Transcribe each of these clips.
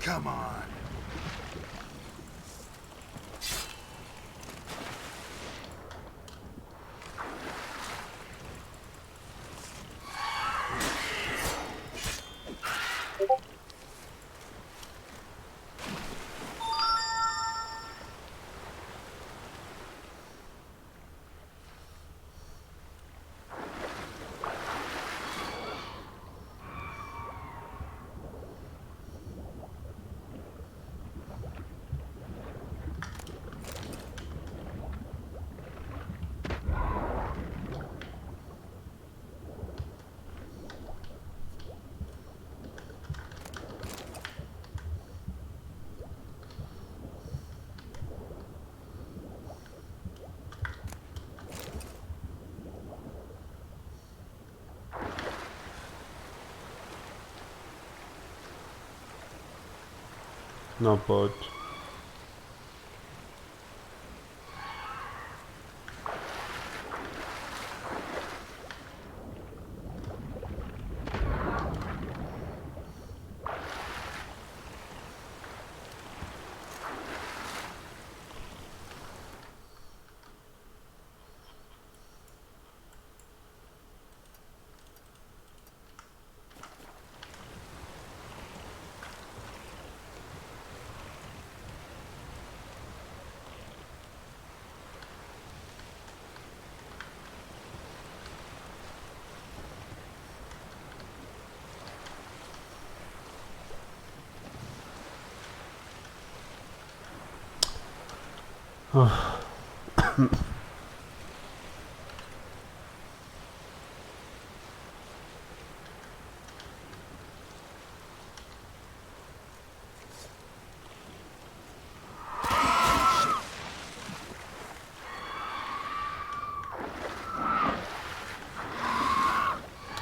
Come on. No pojď.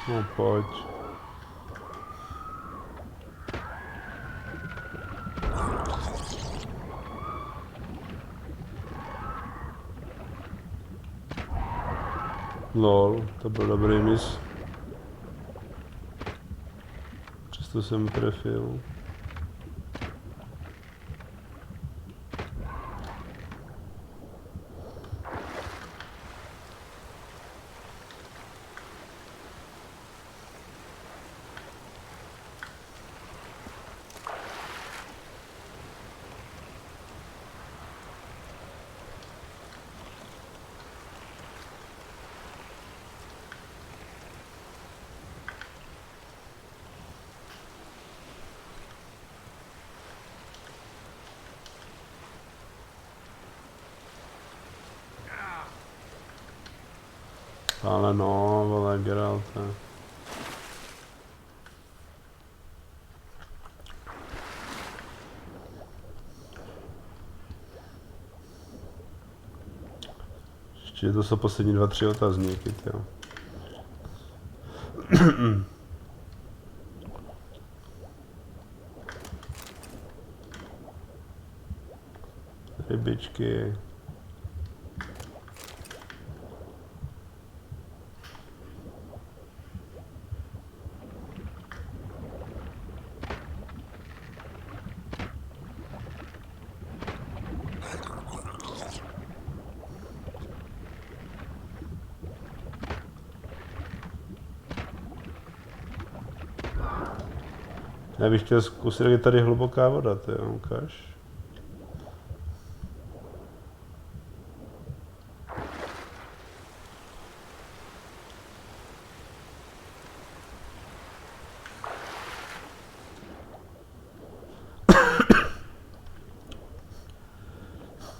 No pojď. Lol, to byl dobrý mis. Přesto jsem trefil. Ale no, vole, Geralte. Ještě to jsou poslední 2-3 otazníky, jo. Rybičky. Já bych chtěl zkusit, jak je tady hluboká voda, ty jo, ukáž.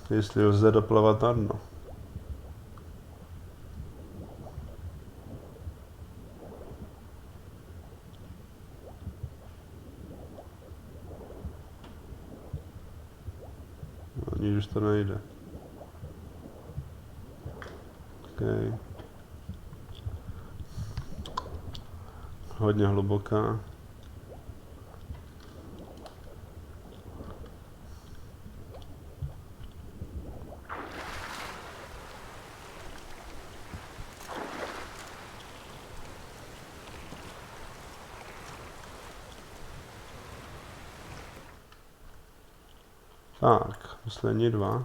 Jestli lze doplavat na dno. Ani už to nejde. Okay. Hodně hluboká. Tak, poslední dva.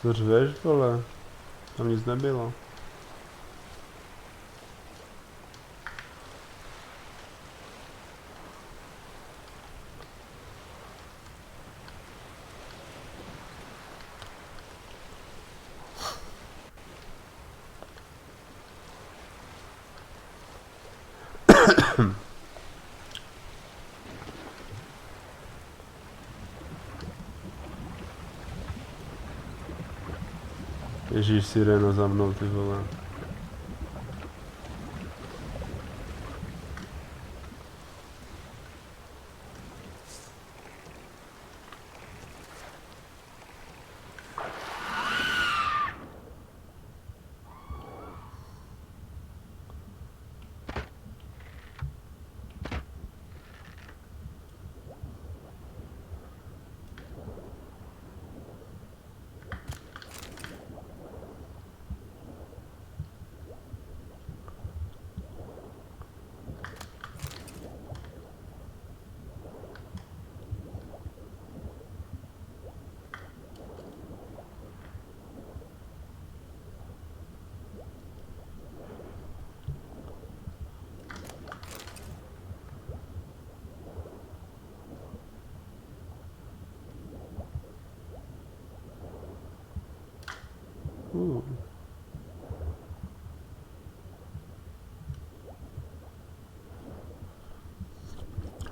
Co řveš, vole? Tam nic nebylo. Ježíš, sirena za mnou, ty vole.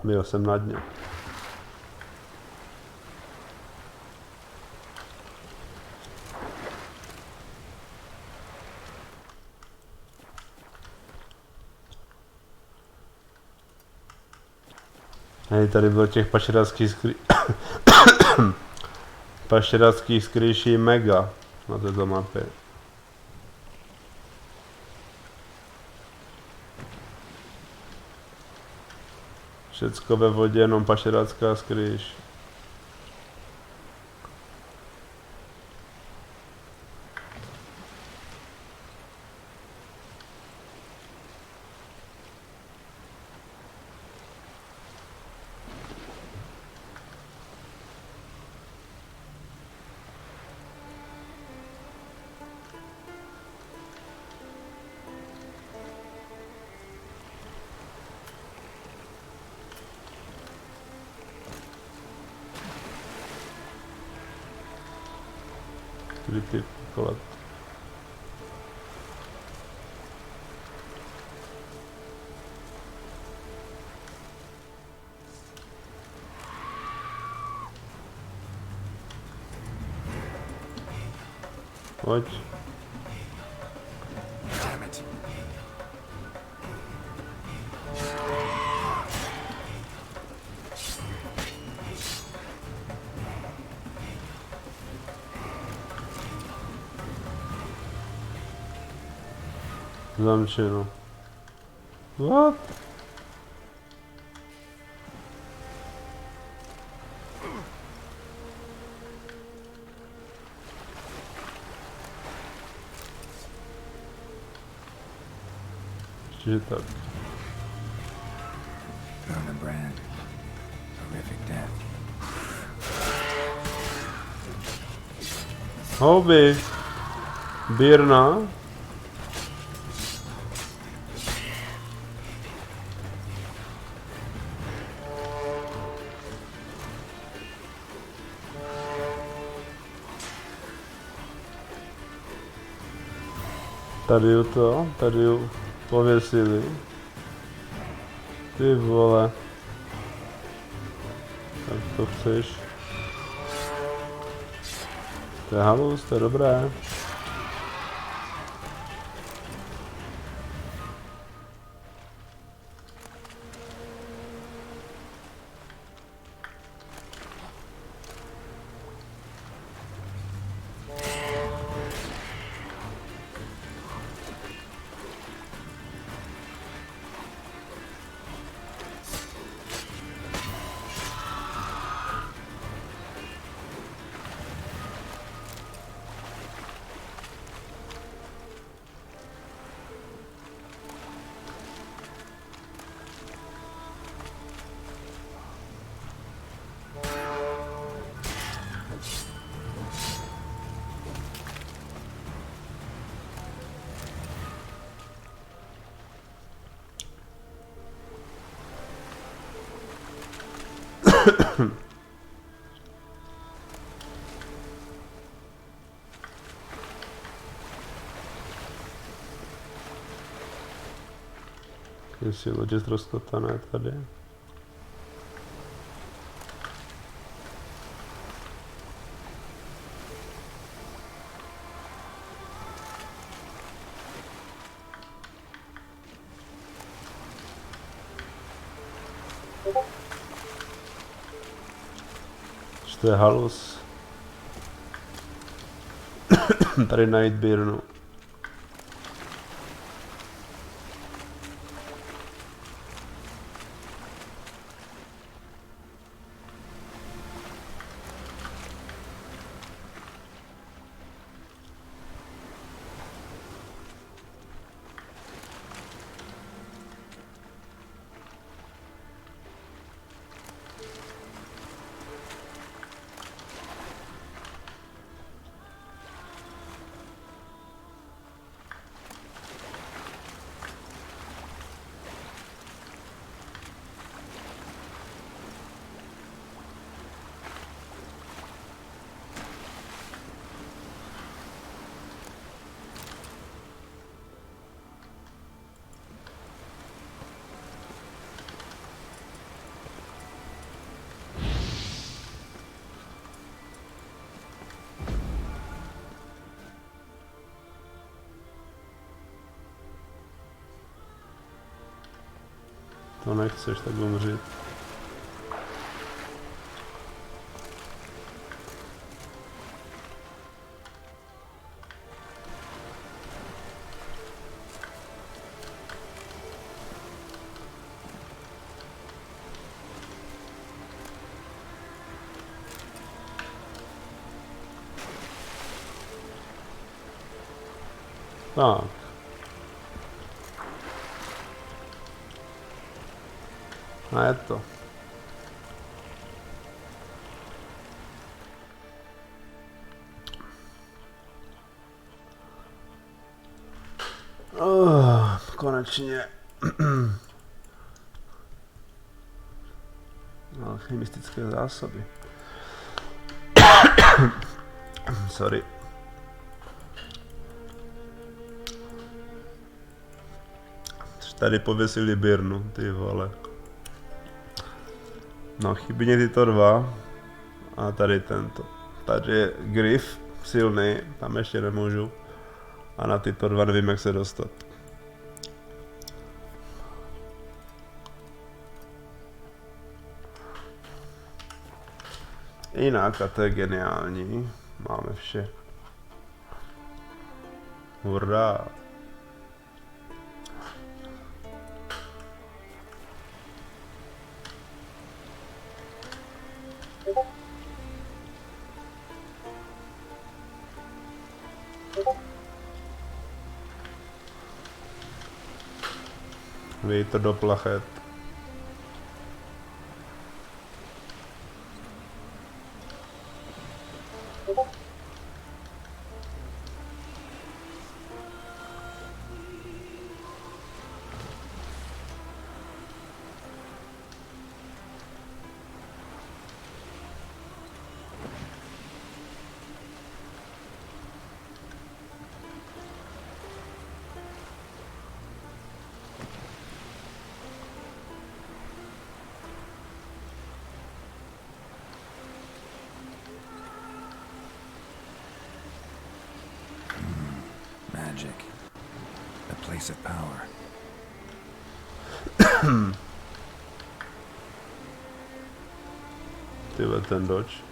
Byl jsem na dně. Hej, tady bylo těch pašeráckých skrýší mega na této mapě. Všecko ve vodě, jenom pašerácká skrýš. Ty kolat. Pojď. Zamčeno. What? Ještě tak. Roman Brand. Horrific death. Hobby. Birna. Tady ju pověsili. Ty vole. Tak to chceš. To je halus, to je dobré. Jestli loď ztroskotané tady. To je halus. Tady Nightbirnu. To nechceš tak umřít. Tak. A je to. Konečně. Alchemistické zásoby. Sorry. Tady pověsili birnu, ty vole. No, chybí mě tyto dva. A tady tento. Tady je Griff, silný, tam ještě nemůžu. A na tyto dva nevím, jak se dostat. Jinak, a to je geniální. Máme vše. Hurá. Vítr do plachet. Magic. A place of power. Tyhle ten Dodge.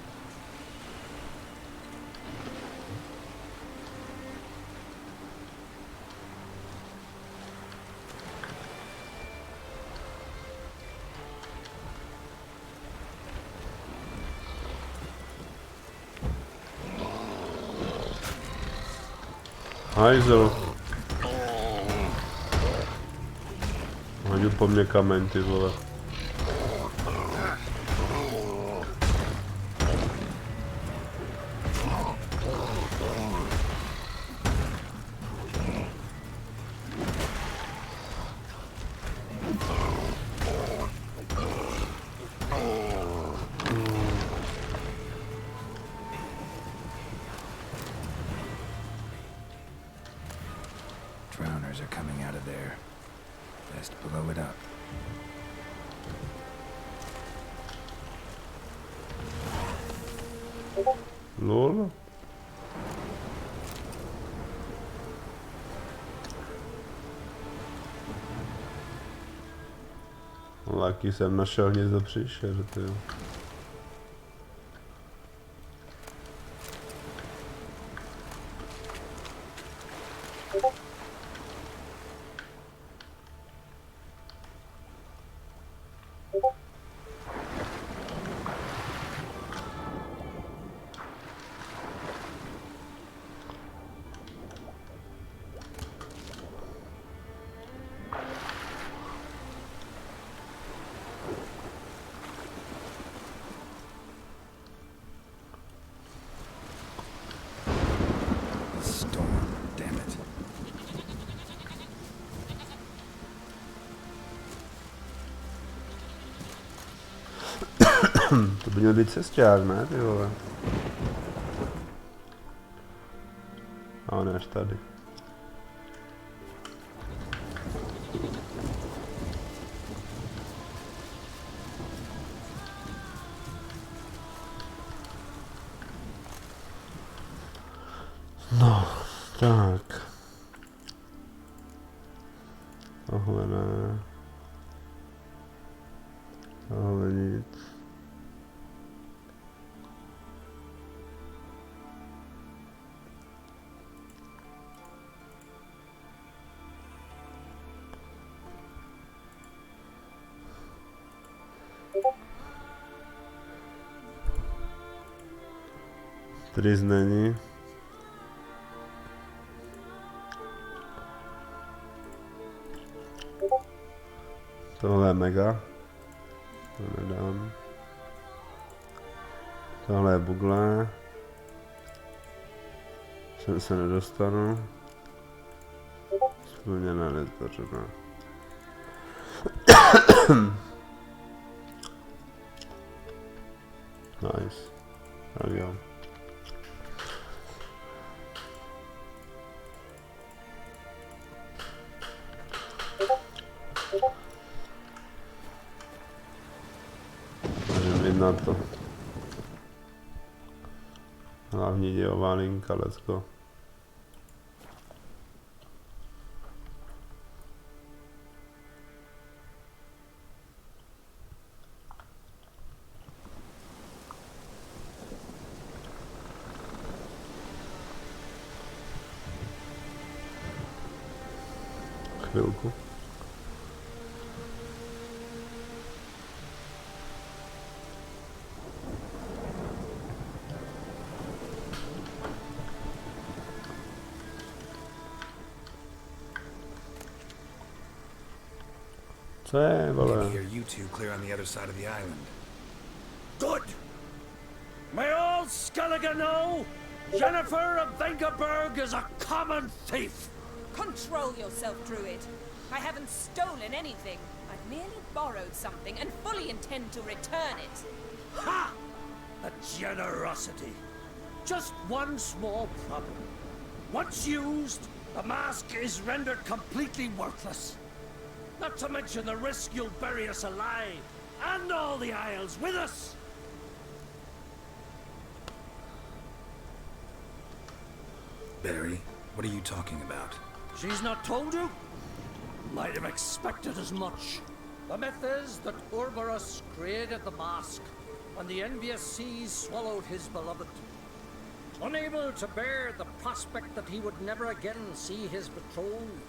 Hajzel. Hodil po mně kameň, ty vole. Drowners are coming out of there. Best blow it up. Lol. Taky jsem našel nic do příšer, tyjo. To by měl být cesťák, ne, ty vole? A on je až tady. No, tak. Tohle ne. Tohle nic. Trys není. Tohle je mega. To nedám. Tohle je bugle. Sem se nedostanu. Splněná nezdařená. Nice. Tak jo. Můžeme jít na to. Hlavní dějová linka, let's go. Chvilku. Co je, vole? Hear you two clear on the other side of the island. Good! May all Skellige know Jennifer of Vengerberg is a common thief! Control yourself, Druid. I haven't stolen anything. I've merely borrowed something and fully intend to return it. Ha! The generosity. Just one small problem. Once used, the mask is rendered completely worthless. Not to mention the risk you'll bury us alive, and all the Isles with us! Barry, what are you talking about? She's not told you? Might have expected as much. The myth is that Ouroboros created the mask when the envious seas swallowed his beloved. Unable to bear the prospect that he would never again see his betrothed,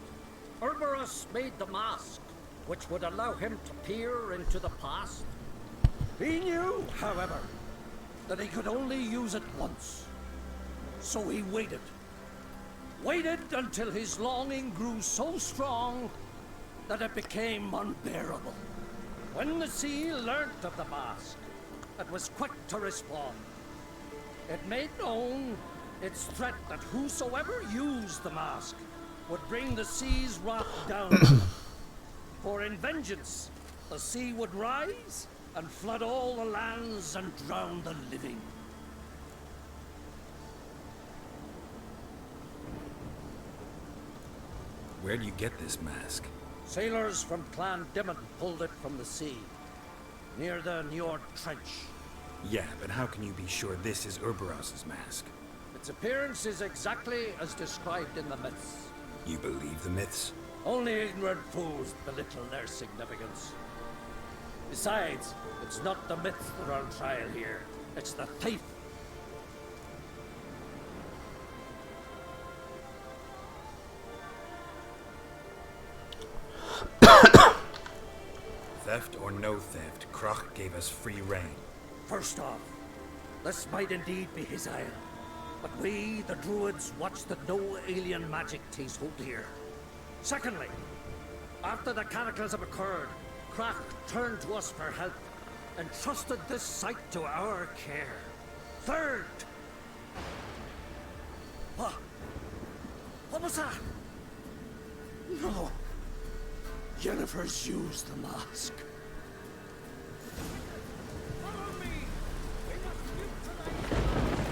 Ouroboros made the mask, which would allow him to peer into the past. He knew, however, that he could only use it once. So he waited. Waited until his longing grew so strong that it became unbearable. When the sea learnt of the mask, it was quick to respond. It made known its threat that whosoever used the mask would bring the sea's wrath down. For in vengeance, the sea would rise and flood all the lands and drown the living. Where do you get this mask? Sailors from Clan Dimon pulled it from the sea, near the Njord Trench. Yeah, but how can you be sure this is Urberos's mask? Its appearance is exactly as described in the myths. You believe the myths? Only ignorant fools belittle their significance. Besides, it's not the myths that are on trial here. It's the thief. Theft or no theft, Kroch gave us free rein. First off, this might indeed be his isle. But we, the Druids, watch that no alien magic takes hold here. Secondly, after the cataclysm occurred, Kroch turned to us for help and trusted this site to our care. Third... What was that? No. Jennifer's used the mask. Follow me! We must neutralize...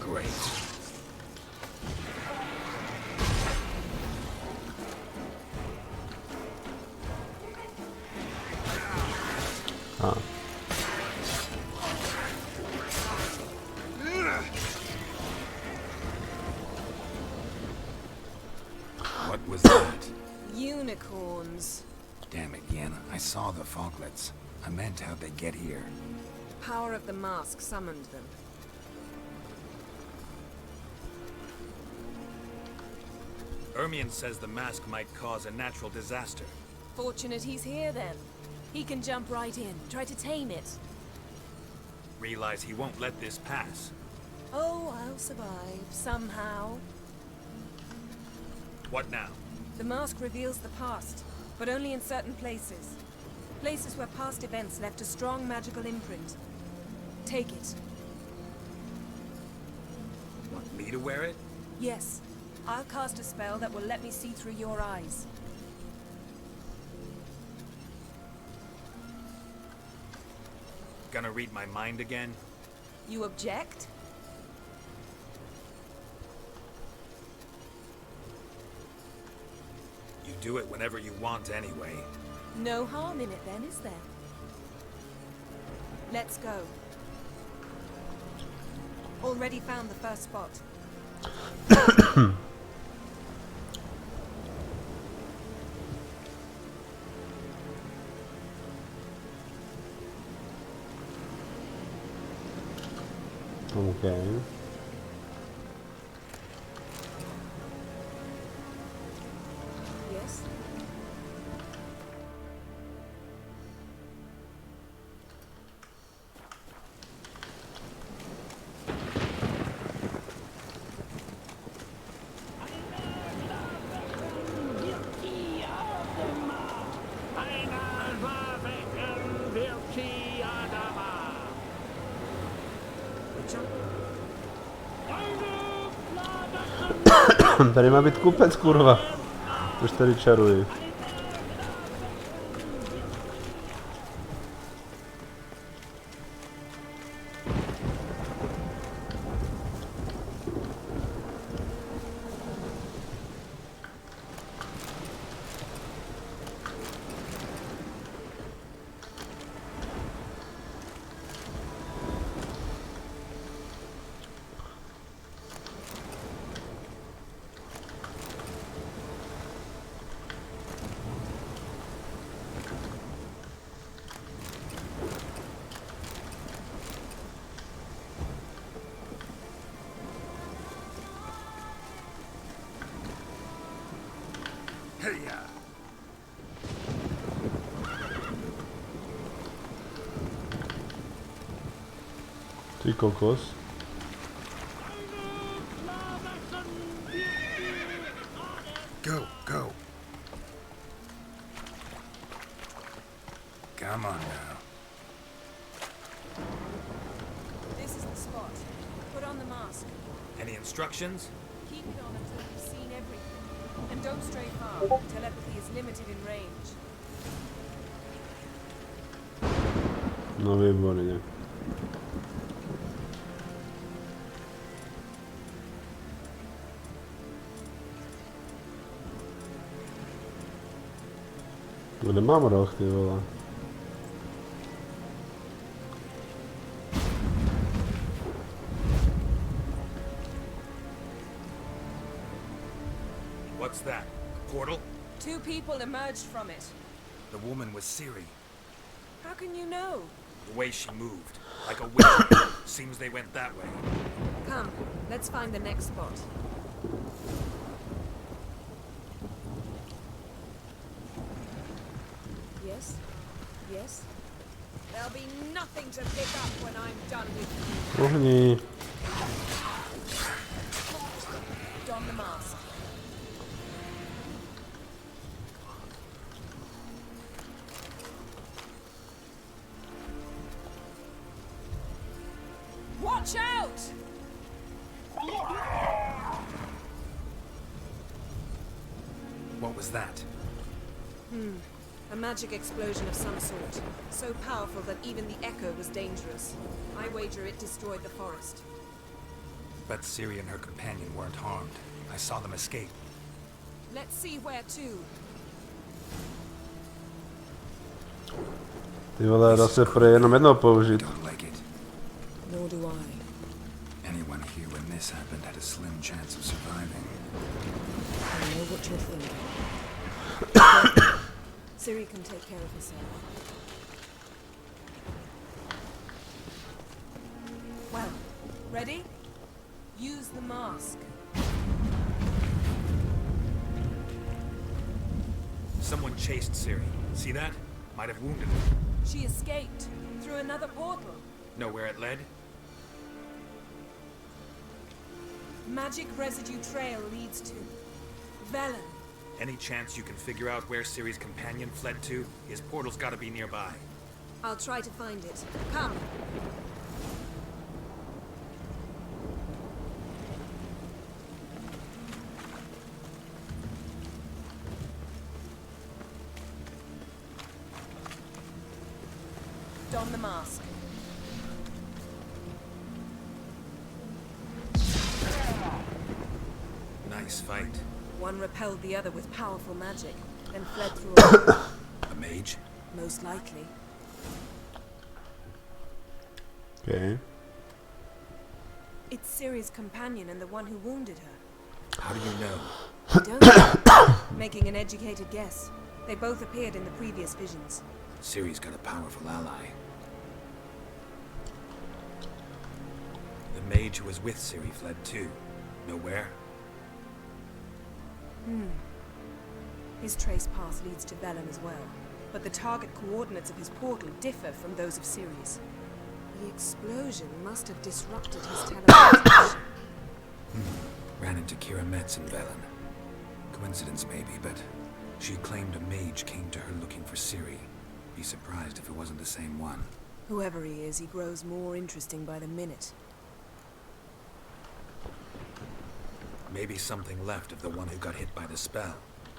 Great. Ah. What was that? Unicorns. Damn it, Yen. I saw the foglets. I meant how'd they get here. Power of the mask summoned them. Ermion says the mask might cause a natural disaster. Fortunate he's here then. He can jump right in, try to tame it. Realize he won't let this pass. Oh, I'll survive, somehow. What now? The mask reveals the past, but only in certain places. Places where past events left a strong magical imprint. Take it. Want me to wear it? Yes. I'll cast a spell that will let me see through your eyes. Gonna read my mind again? You object? You do it whenever you want anyway. No harm in it then, is there? Let's go. Already found the first spot. Okay. Yes? Tady má být kupec, kurva. Už tady čaruji. Heya! Ty kokos. Go, go. Come on now. Any instructions? Keep it on until you've seen everything. And don't stray far. Telepathy is limited in range. No výborně. Kde mám roh, ty vole? What's that? A portal? 2 people emerged from it. The woman was Ciri. How can you know? The way she moved. Like a witch. Seems they went that way. Come, let's find the next spot. Yes? Yes? There'll be nothing to pick up when I'm done with you. Uhni. Don the mask. Watch out! What was that? A magic explosion of some sort. So powerful that even the echo was dangerous. I wager it destroyed the forest. But Ciri and her companion weren't harmed. I saw them escape. Let's see where to. Ty vole, dá se pro jenom jednou použít. Don't like it. Nor do I. Anyone here when this happened had a slim chance of surviving. I know what you're thinking. Ciri can take care of herself. Well, ready? Use the mask. Someone chased Ciri. See that? Might have wounded her. She escaped through another portal. Know where it led? Magic residue trail leads to Velen. Any chance you can figure out where Ciri's companion fled to? His portal's gotta be nearby. I'll try to find it. Come. Don the mask. Nice fight. One repelled the other with powerful magic, then fled through a A mage? most likely. Okay. It's Ciri's companion and the one who wounded her. How do you know? I don't. Making an educated guess. They both appeared in the previous visions. Ciri's got a powerful ally. The mage who was with Ciri fled too. Know where? His trace path leads to Velen as well, but the target coordinates of his portal differ from those of Ciri's. The explosion must have disrupted his teleportation. Ran into Kira Metz in Velen. Coincidence maybe, but she claimed a mage came to her looking for Ciri. Be surprised if it wasn't the same one. Whoever he is, he grows more interesting by the minute. Maybe something left of the one who got hit by the spell.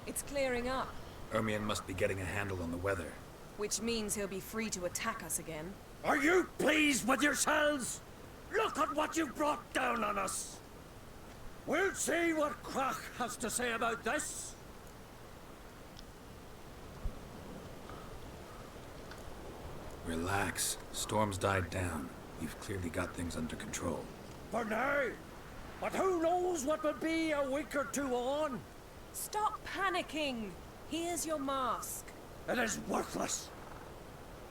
It's clearing up, Ermion must be getting a handle on the weather. which means he'll be free to attack us again. Are you pleased with yourselves? Look at what you've brought down on us. We'll see what Krach has to say about this. Relax. Storm's died down. You've clearly got things under control. For now. But who knows what will be a week or two on? Stop panicking! Here's your mask. It is worthless.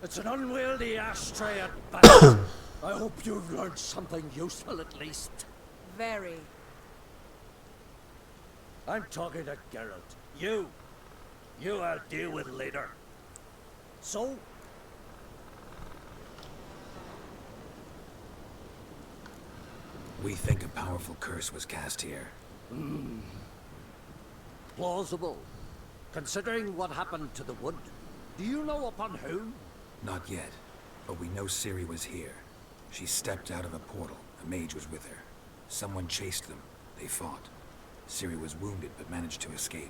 It's an unwieldy ashtray at best. I hope you've learned something useful at least. Very. I'm talking to Geralt. You I'll deal with later. So? We think a powerful curse was cast here. Plausible. Considering what happened to the wood. Do you know upon whom? Not yet, but we know Ciri was here. She stepped out of a portal. A mage was with her. Someone chased them. They fought. Ciri was wounded but managed to escape.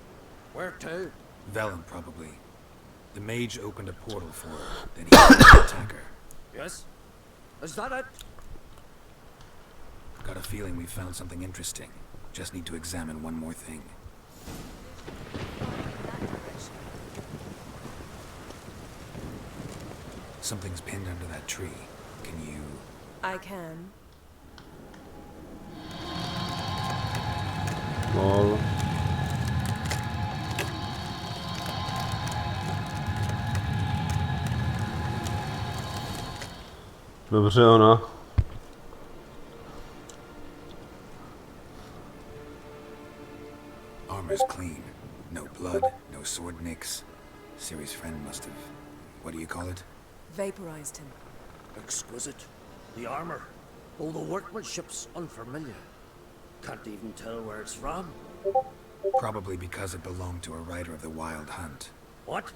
Where to? Velen, probably. The mage opened a portal for her, then he tried to attack her. Yes? Is that it? Got a feeling we found something interesting. Just need to examine one more thing. Something's pinned under that tree. Can you... I can. Lol. Dobře, ona. Armor's clean. No blood, no sword nicks. Ciri's friend must have... What do you call it? Vaporized him. Exquisite. The armor. Oh, the workmanship's unfamiliar. Can't even tell where it's from. Probably because it belonged to a rider of the Wild Hunt. What?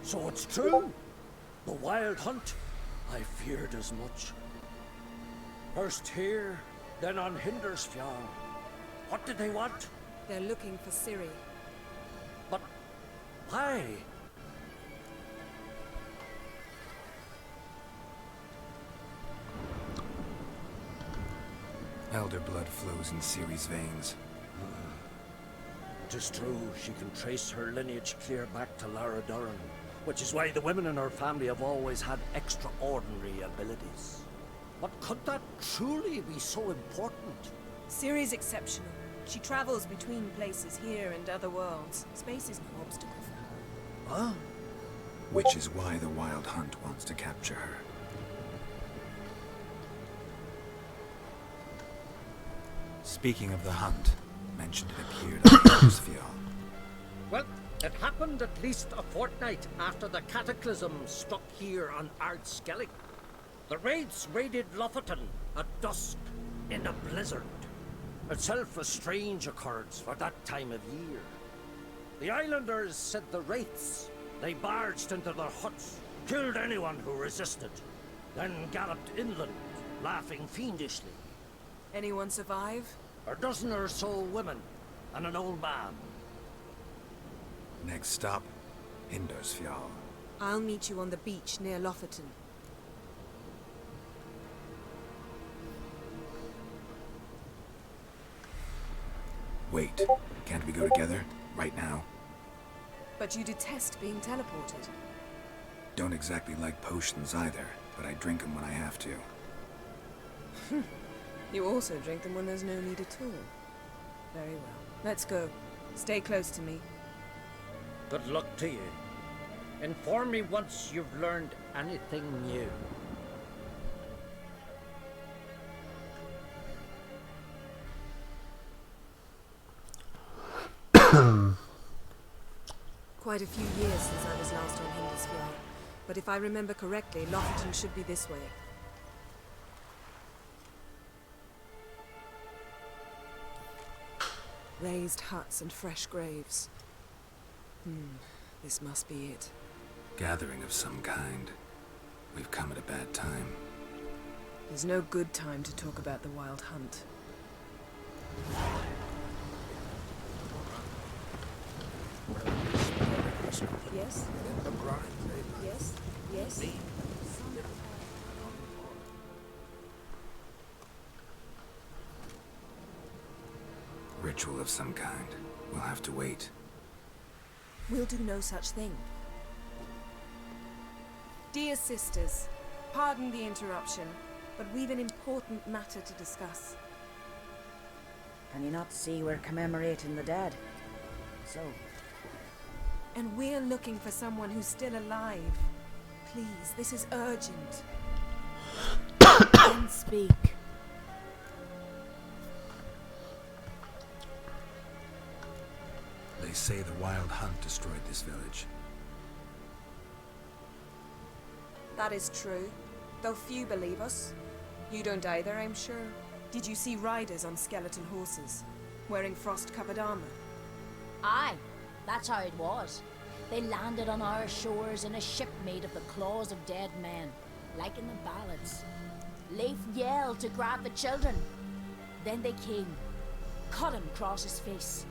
So it's true? The Wild Hunt? I feared as much. First here, then on Hindersfjall. What did they want? They're looking for Ciri. But why? Elder blood flows in Ciri's veins. Tis true, she can trace her lineage clear back to Lara Duran, which is why the women in her family have always had extraordinary abilities. But could that truly be so important? Ciri's exceptional. She travels between places here and other worlds. Space is no obstacle for her. Huh? Which is why the Wild Hunt wants to capture her. Speaking of the hunt, mentioned it appeared on Hindersfjall. Well, it happened at least a fortnight after the cataclysm struck here on Ardskellig. The raids raided Lofoten at dusk in a blizzard. Itself a strange occurrence for that time of year. The islanders said the wraiths. They barged into their huts, killed anyone who resisted, then galloped inland, laughing fiendishly. Anyone survive? A dozen or so women and an old man. Next stop, Hindersfjall. I'll meet you on the beach near Lofoten. Wait, can't we go together? Right now? But you detest being teleported. Don't exactly like potions either, but I drink them when I have to. You also drink them when there's no need at all. Very well. Let's go. Stay close to me. Good luck to you. Inform me once you've learned anything new. Quite a few years since I was last on Hindersfjall, but if I remember correctly, Lofoten should be this way. Raised huts and fresh graves. This must be it. Gathering of some kind. We've come at a bad time. There's no good time to talk about the Wild Hunt. Yes? Yes? Yes? Ritual of some kind. We'll have to wait. We'll do no such thing. Dear sisters, pardon the interruption, but we've an important matter to discuss. Can you not see we're commemorating the dead? So, And we're looking for someone who's still alive. Please, this is urgent. then speak. They say the Wild Hunt destroyed this village. That is true, though few believe us. You don't either, I'm sure. Did you see riders on skeleton horses, wearing frost-covered armor? Aye, that's how it was. They landed on our shores in a ship made of the claws of dead men, like in the ballads. Leif yelled to grab the children. Then they came, cut him across his face.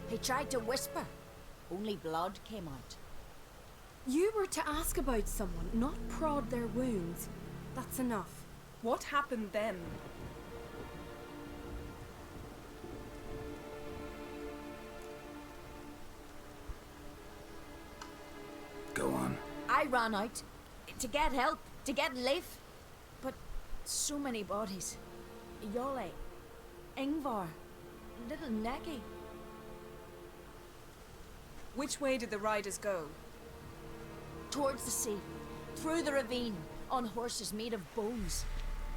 He tried to whisper, only blood came out. You were to ask about someone, not prod their wounds. That's enough. What happened then? Go on. I ran out to get help, to get Leif. But so many bodies. Yolle, Ingvar, little Necky. Which way did the riders go? Towards the sea, through the ravine, on horses made of bones.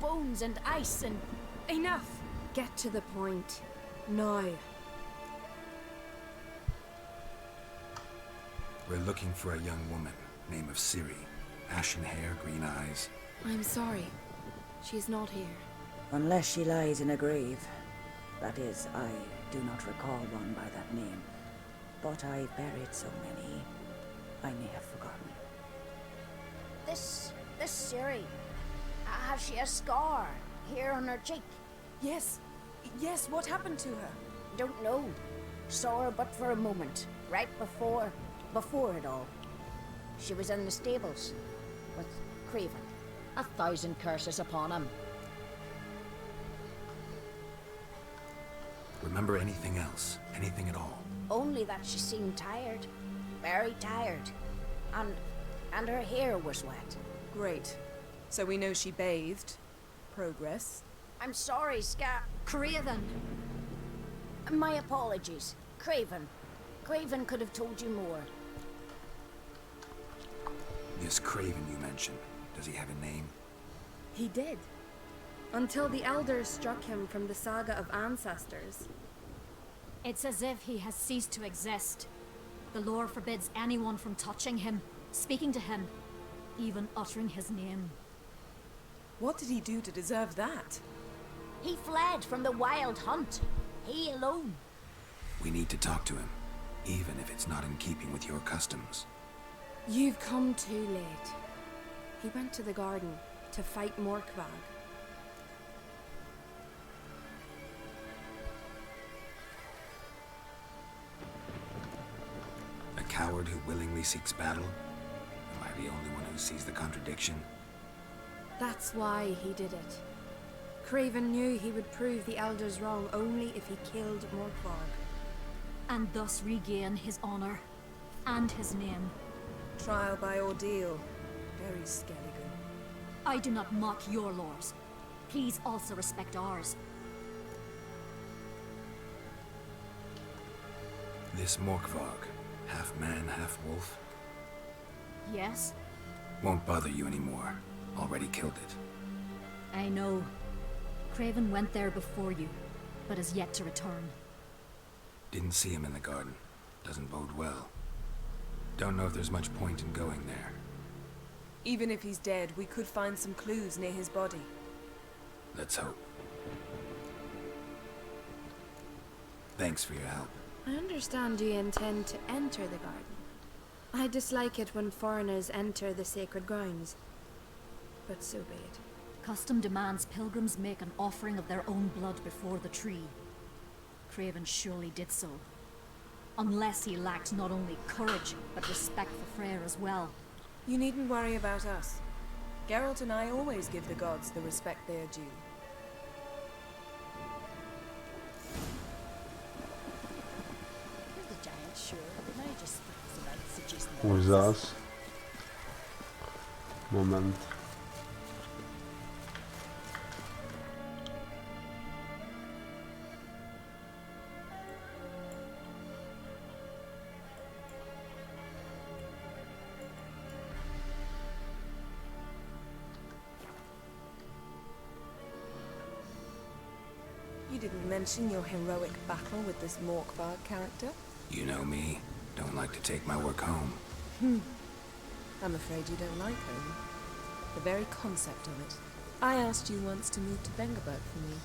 Bones and ice and... Enough! Get to the point. Now. We're looking for a young woman, name of Ciri. Ashen hair, green eyes. I'm sorry. She's not here. Unless she lies in a grave. That is, I do not recall one by that name. But I've buried so many, I may have forgotten. This Ciri, has she a scar here on her cheek? Yes. Yes, what happened to her? Don't know. Saw her but for a moment, right before it all. She was in the stables with Craven. 1,000 curses upon him. Remember anything else? Anything at all? Only that she seemed tired. Very tired. And her hair was wet. Great. So we know she bathed. Progress. I'm sorry, Craven. My apologies. Craven. Craven could have told you more. This Craven you mentioned, does he have a name? He did. Until the elders struck him from the saga of ancestors. It's as if he has ceased to exist. The lore forbids anyone from touching him, speaking to him, even uttering his name. What did he do to deserve that? He fled from the wild hunt. He alone. We need to talk to him, even if it's not in keeping with your customs. You've come too late. He went to the garden to fight Morkvag. A coward who willingly seeks battle? Am I the only one who sees the contradiction? That's why he did it. Craven knew he would prove the elders wrong only if he killed Morkvag. And thus regain his honor and his name. Trial by ordeal. Very Skelligan. I do not mock your laws. Please also respect ours. This Morkvag, half man, half wolf, Yes, won't bother you anymore. Already killed it. I know. Craven went there before you, but is yet to return. Didn't see him in the garden. Doesn't bode well. Don't know if there's much point in going there. Even if he's dead, we could find some clues near his body. Let's hope. Thanks for your help. I understand you intend to enter the garden. I dislike it when foreigners enter the sacred grounds. But so be it. Custom demands pilgrims make an offering of their own blood before the tree. Craven surely did so. Unless he lacked not only courage, but respect for Freyr as well. You needn't worry about us. Geralt and I always give the gods the respect they are due. Here's the giant, sure. Now he just thinks about seducing the Už horses. zas. Moment. You didn't mention your heroic battle with this Morkvag character? You know me. Don't like to take my work home. I'm afraid you don't like home. The very concept of it. I asked you once to move to Vengerberg for me.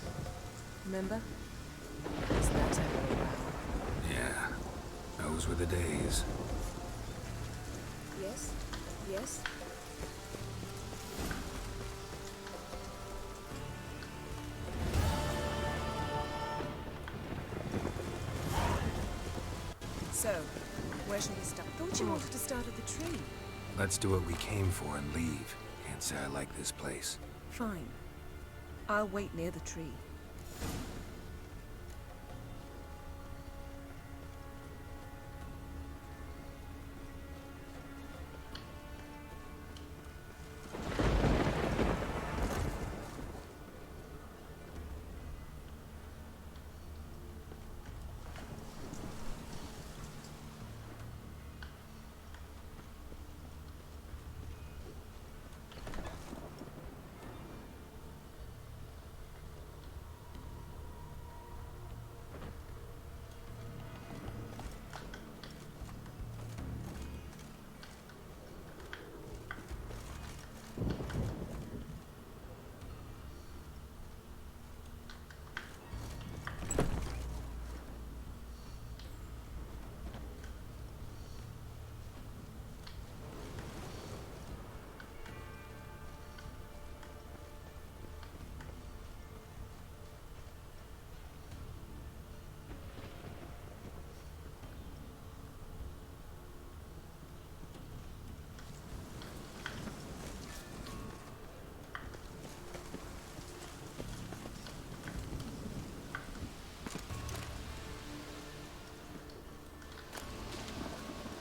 Remember? Is that ever around? Yeah. Those were the days. Yes? Yes? Where shall we start? Thought you wanted to start at the tree. Let's do what we came for and leave. Can't say I like this place. Fine. I'll wait near the tree.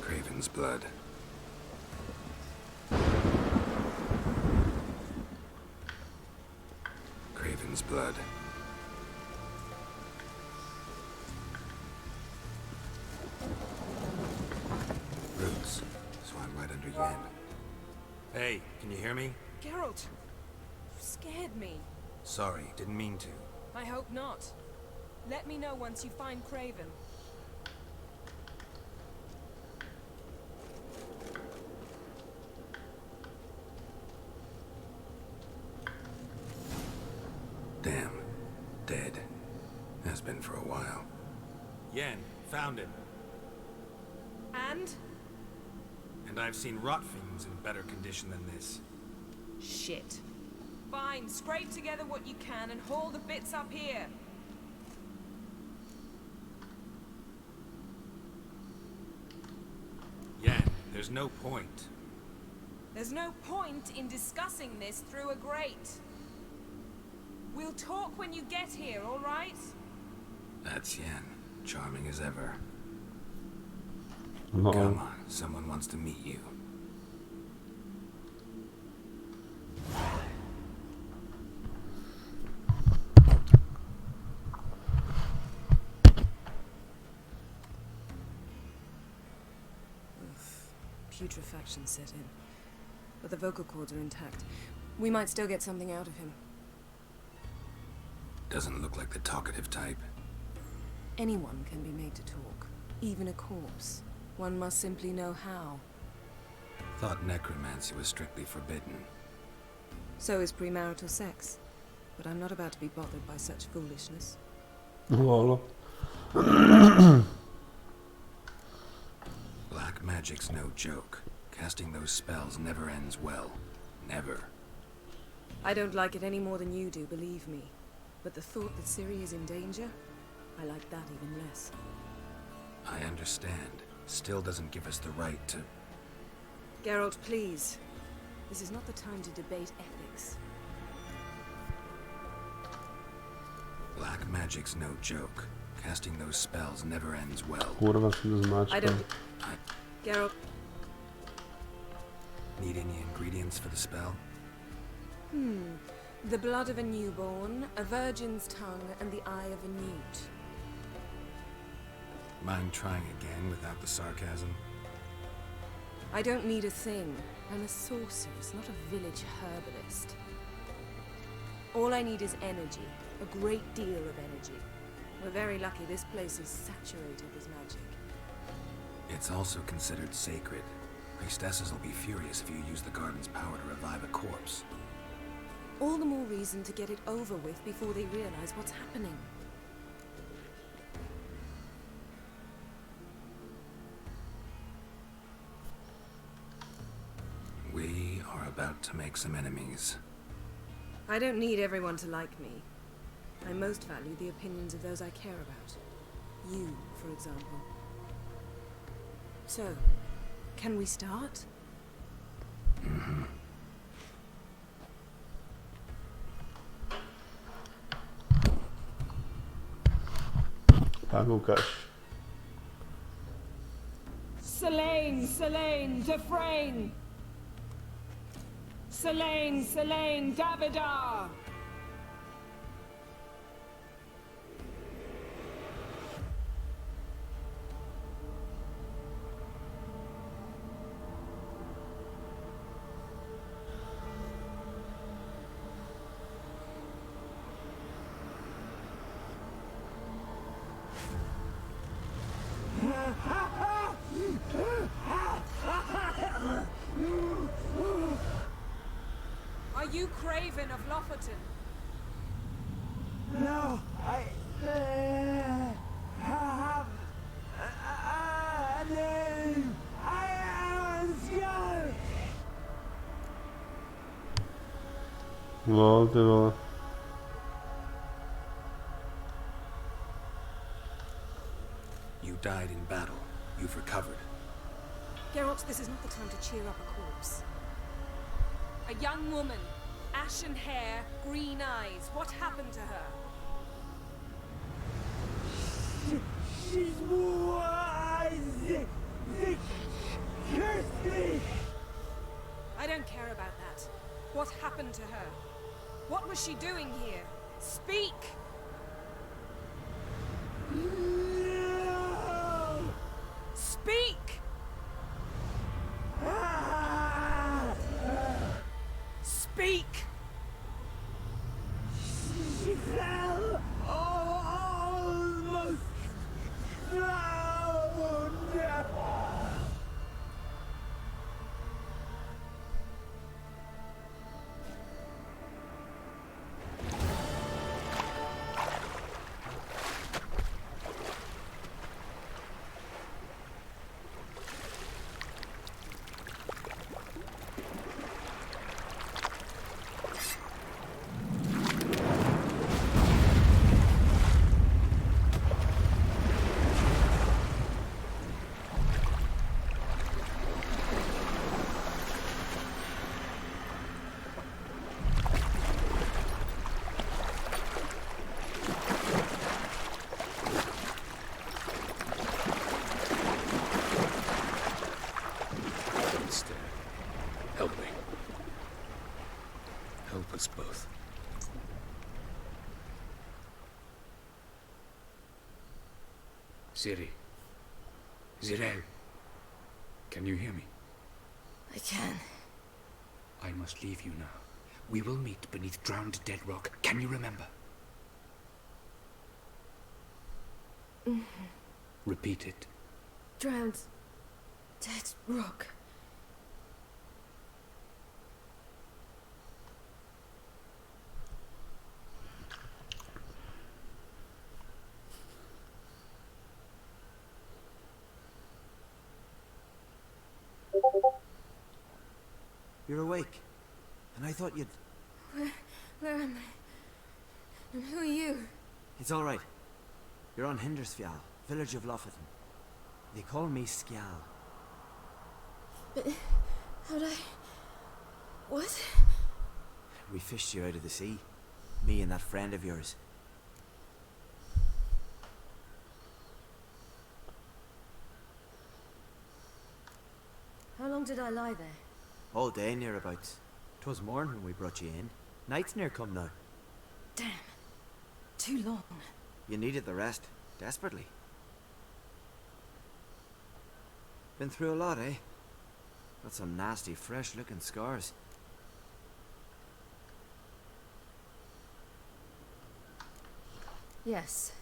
Craven's blood. Craven's blood. Roots. Swam right under Yen. Hey, can you hear me? Geralt! You scared me. Sorry, didn't mean to. I hope not. Let me know once you find Craven. Damn. Dead. Has been for a while. Yen, found him. And? And I've seen rot fiends in better condition than this. Shit. Fine, scrape together what you can and haul the bits up here. Yen, there's no point. There's no point in discussing this through a grate. We'll talk when you get here, all right? That's Yen. Charming as ever. No. Come on, someone wants to meet you. Putrefaction set in. But the vocal cords are intact. We might still get something out of him. Doesn't look like the talkative type. Anyone can be made to talk. Even a corpse. One must simply know how. Thought necromancy was strictly forbidden. So is premarital sex. But I'm not about to be bothered by such foolishness. Lol. Black magic's no joke. Casting those spells never ends well. Never. I don't like it any more than you do, believe me. But the thought that Ciri is in danger, I like that even less. I understand. Still doesn't give us the right to... Geralt, please. This is not the time to debate ethics. Black magic's no joke. Casting those spells never ends well. Kurwa, się I zmaczka. don't... Geralt... Need any ingredients for the spell? The blood of a newborn, a virgin's tongue, and the eye of a newt. Mind trying again without the sarcasm? I don't need a thing. I'm a sorceress, not a village herbalist. All I need is energy. A great deal of energy. We're very lucky this place is saturated with magic. It's also considered sacred. Priestesses will be furious if you use the garden's power to revive a corpse. All the more reason to get it over with before they realize what's happening. We are about to make some enemies. I don't need everyone to like me. I most value the opinions of those I care about. You, for example. So, can we start? Tak ukaž. Selene, Selene, Dufresne! Selene, Selene, Davidar! Are you Craven of Lofoten? No, I have a name. I am Skull. Lol, ty vole. You died in battle. You've recovered. Geralt, this is not the time to cheer up a corpse. A young woman, ashen hair, green eyes. What happened to her? She's wise. They cursed me. I don't care about that. What happened to her? What was she doing here? Speak! No. Speak! Speak! She fell almost drowned. Instead, help me. Help us both. Ciri. Zirael. Can you hear me? I can. I must leave you now. We will meet beneath drowned dead rock. Can you remember? Repeat it. Drowned. Dead rock. You're awake, and I thought you'd... Where am I? And who are you? It's all right. You're on Hindersfjall, village of Lofoten. They call me Skjal. But how'd I... What? We fished you out of the sea. Me and that friend of yours. How long did I lie there? All day nearabouts. 'Twas morn when we brought you in. Night's near come now. Damn. Too long. You needed the rest, desperately. Been through a lot, eh? Got some nasty, fresh-looking scars. Yes.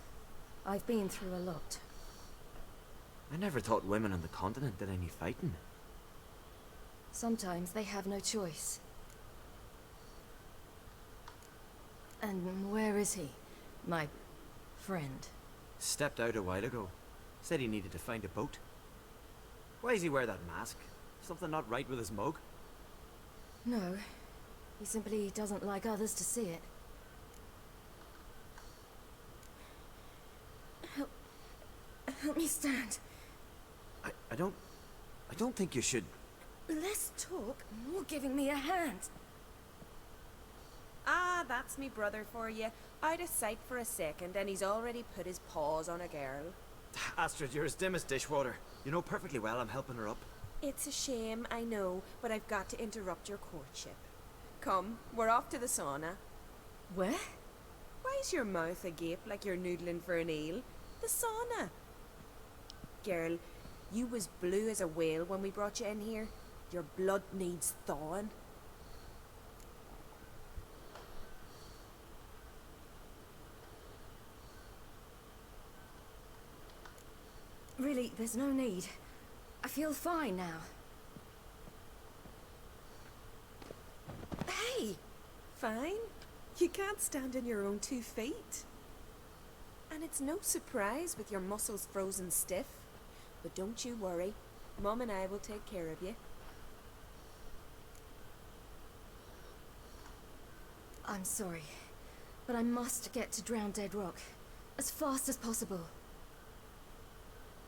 I've been through a lot. I never thought women on the continent did any fighting. Sometimes they have no choice. And where is he? My friend. Stepped out a while ago. Said he needed to find a boat. Why does he wear that mask? Something not right with his mug? No. He simply doesn't like others to see it. Help me stand. I don't I don't think you should. Less talk, more giving me a hand. Ah, that's me brother for you. Out of sight for a second, and he's already put his paws on a girl. Astrid, you're as dim as dishwater. You know perfectly well I'm helping her up. It's a shame, I know, but I've got to interrupt your courtship. Come, we're off to the sauna. What? Why's your mouth agape like you're noodling for an eel? The sauna. Girl, you was blue as a whale when we brought you in here. Your blood needs thawing. Really, there's no need. I feel fine now. Hey! Fine? You can't stand on your own 2 feet. And it's no surprise with your muscles frozen stiff. But don't you worry. Mum and I will take care of you. I'm sorry, but I must get to Drowned Dead Rock as fast as possible.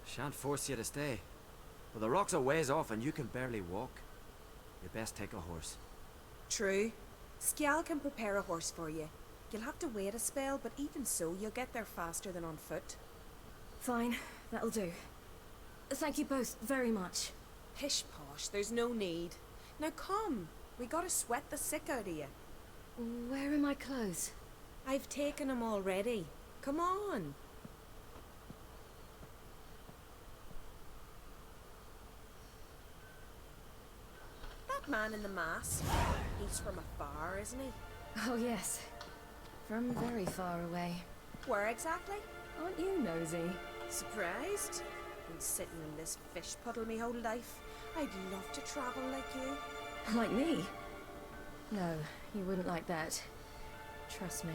Shan't force you to stay. But the rock's a ways off and you can barely walk. You best take a horse. True. Skjal can prepare a horse for you. You'll have to wait a spell, but even so, you'll get there faster than on foot. Fine, that'll do. Thank you both very much. Pish posh, there's no need. Now come, we gotta sweat the sick out of you. Where are my clothes? I've taken them already. Come on. That man in the mask, he's from afar, isn't he? Oh yes, from very far away. Where exactly? Aren't you nosy? Surprised? Been sitting in this fish puddle me whole life. I'd love to travel like you. Like me? No, you wouldn't like that. Trust me.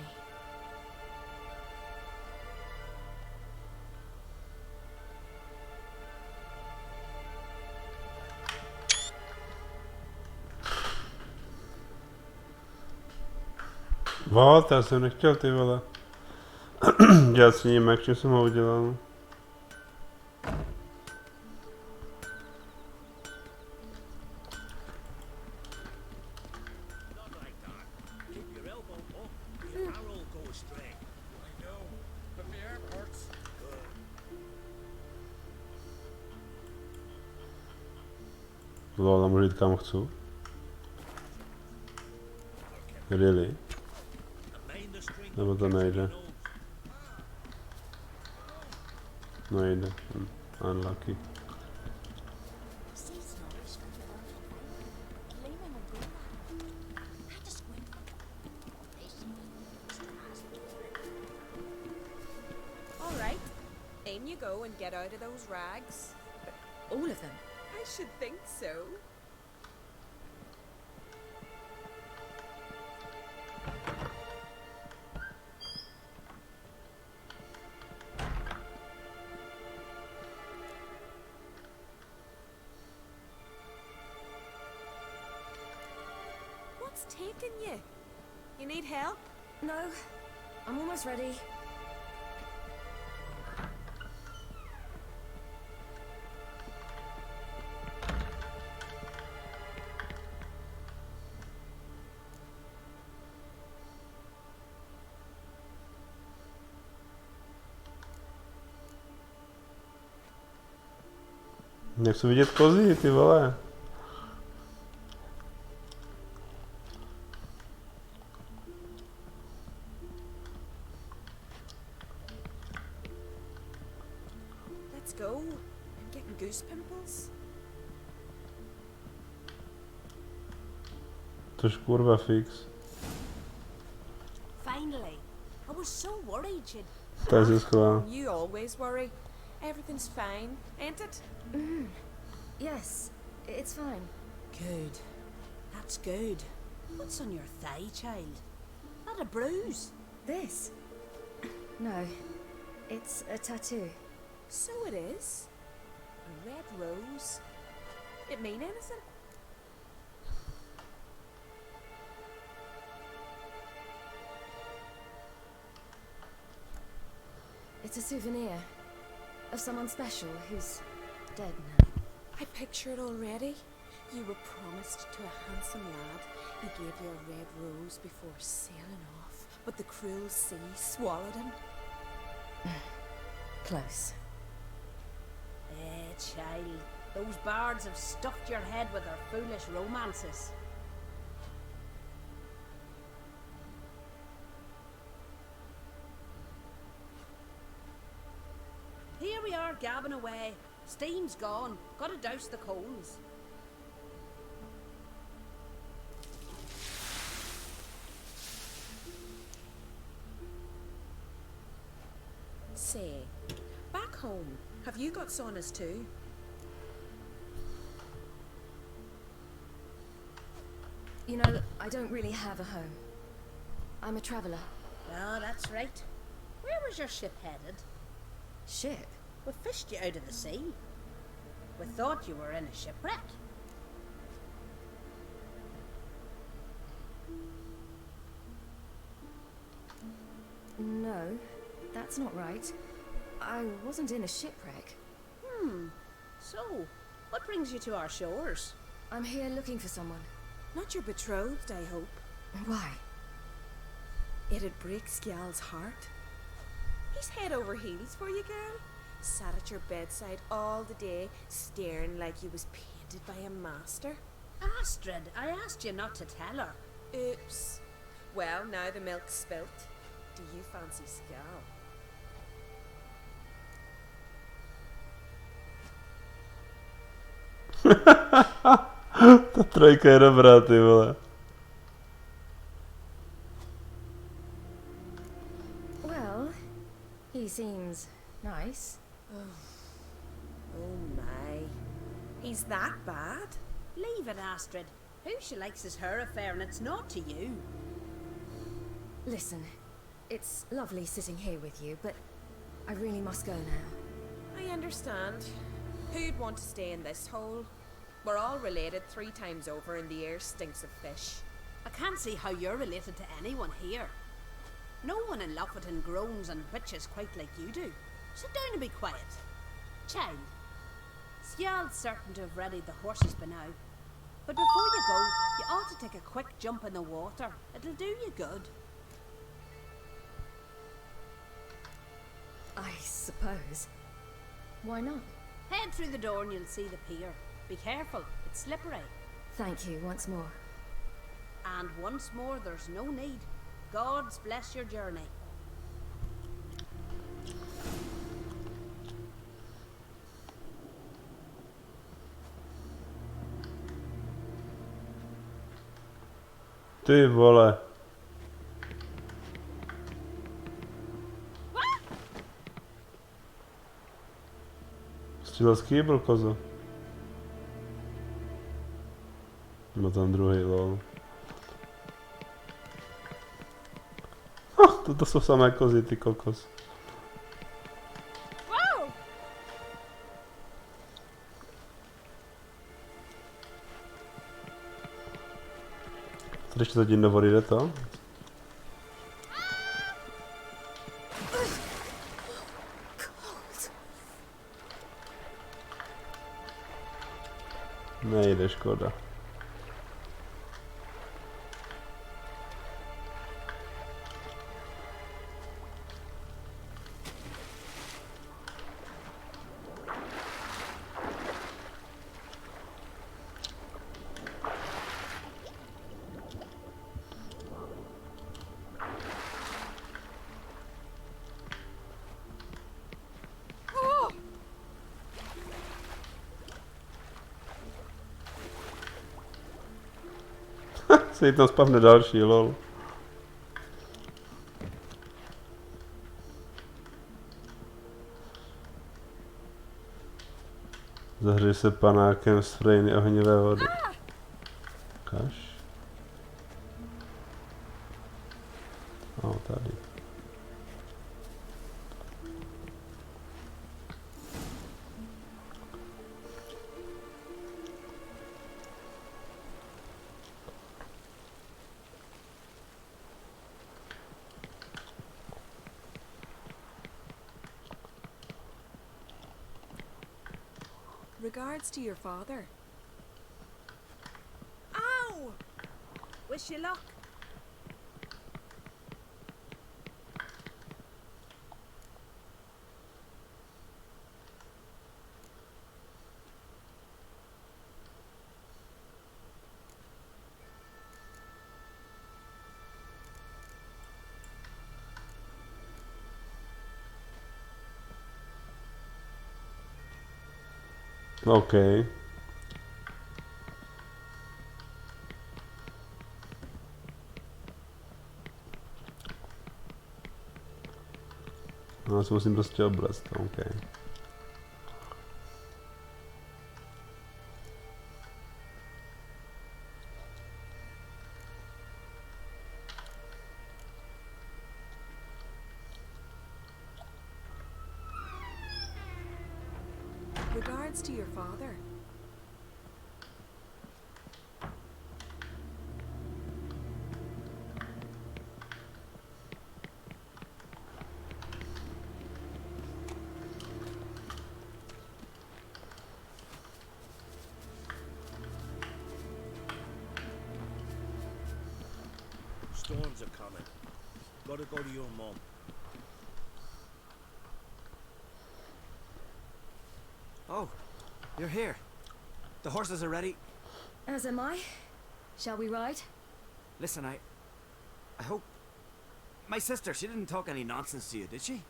What? Já jsem nechtěl, ty vole. Dělat s ním, jak čím jsem ho udělal. Lol, můžu jít kam chci. Really? Nebo to nejde? Nejde. Unlucky. All right, in you go and get out of those rags. All of them? I should think so. What's taking you? You need help? No, I'm almost ready. Nechci vidět kozy, ty vole. Let's go. I'm getting goose pimples. Tož kurva fix. Finally. I was so worried you'd... To je schvál. You always worry. Everything's fine, ain't it? Yes, it's fine. Good. That's good. What's on your thigh, child? Not a bruise. This? No, it's a tattoo. So it is. A red rose. It mean anything? It's a souvenir of someone special who's dead now. I picture it already. You were promised to a handsome lad. He gave you a red rose before sailing off, but the cruel sea swallowed him. Close. Child, those bards have stuffed your head with their foolish romances. Here we are gabbing away. Steam's gone. Gotta douse the coals. Say, back home, have you got saunas too? You know, I don't really have a home. I'm a traveller. Oh, that's right. Where was your ship headed? Ship? We fished you out of the sea. We thought you were in a shipwreck. No, that's not right. I wasn't in a shipwreck. So, what brings you to our shores? I'm here looking for someone. Not your betrothed, I hope. Why? It'd break Skjal's heart. He's head over heels for you, girl. Sat at your bedside all the day, staring like he was painted by a master. Astrid, I asked you not to tell her. Oops. Well, now the milk's spilt. Do you fancy Skjal? Ta trojka je dobrá, ty vole. Well, he seems nice. Oh my. He's that bad? Leave it, Astrid. Who she likes is her affair, and it's not to you. Listen, it's lovely sitting here with you, but I really must go now. I understand. Who'd want to stay in this hole? We're all related 3 times over and the air stinks of fish. I can't see how you're related to anyone here. No one in Lockwoodton groans and bitches quite like you do. Sit down and be quiet. Child, Skjal's certain to have readied the horses by now. But before you go, you ought to take a quick jump in the water. It'll do you good. I suppose. Why not? Head through the door and you'll see the pier. Be careful, it's slippery. Thank you once more. And once more, there's no need. God's bless your journey. Ty vole. Stříleský byl kozo. No ten druhý, lol. Toto jsou samé kozy, ty kokos. Co když to zatím do vody jde to? Nejde, škoda. Se jí tam spavne další, lol. Zahřej se panákem z frejny ohnivé vody. Kaž. Tady. Regards to your father. Ow! Wish you luck. Okej. No, se musím prostě oblast, okej. Regards to your father. Storms are coming. Gotta go to your mom. Oh, you're here. The horses are ready. As am I. Shall we ride? Listen, I hope... My sister, she didn't talk any nonsense to you, did she?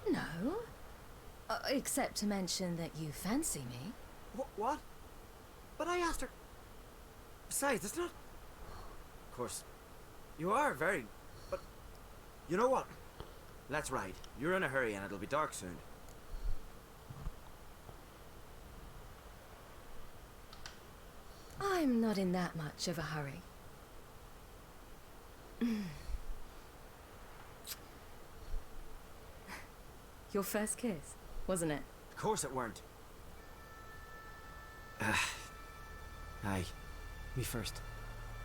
No. Except to mention that you fancy me. What? But I asked her... Besides, it's not... Of course, you are very... But... You know what? Let's ride. You're in a hurry and it'll be dark soon. I'm not in that much of a hurry. Your first kiss, wasn't it? Of course it weren't. Aye. Me first.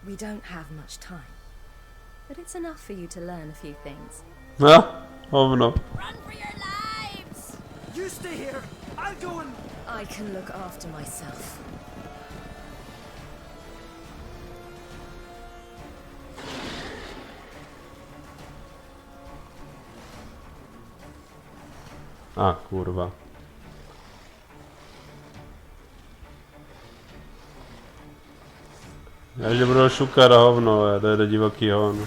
We don't have much time. But it's enough for you to learn a few things. Ah, hovno. Run for your lives! You stay here! I'll go and... I can look after myself. A, kurwa. Já že budu šukar a hovno, to je divoký hovno.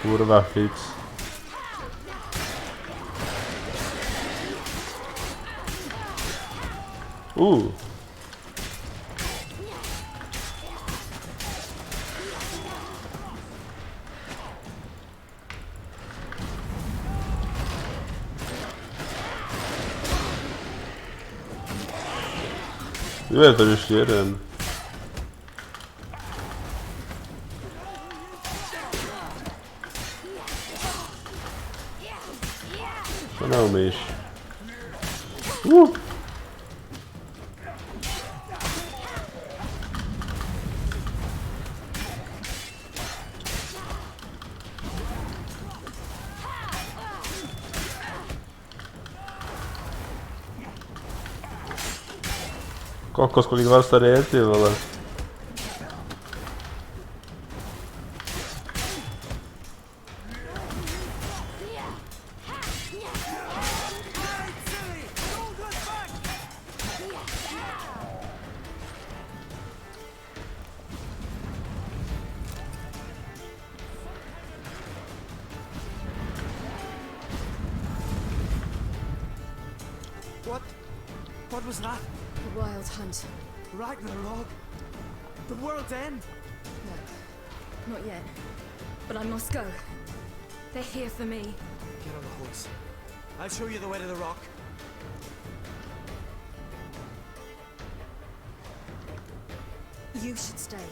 Kurva fix. Je to ještě jeden. To neumíš. Kokos, kolik vás tady je, ty vole. What was that? The Wild Hunt. Ragnarok? The world's end? No, not yet. But I must go. They're here for me. Get on the horse. I'll show you the way to the rock. You should stay.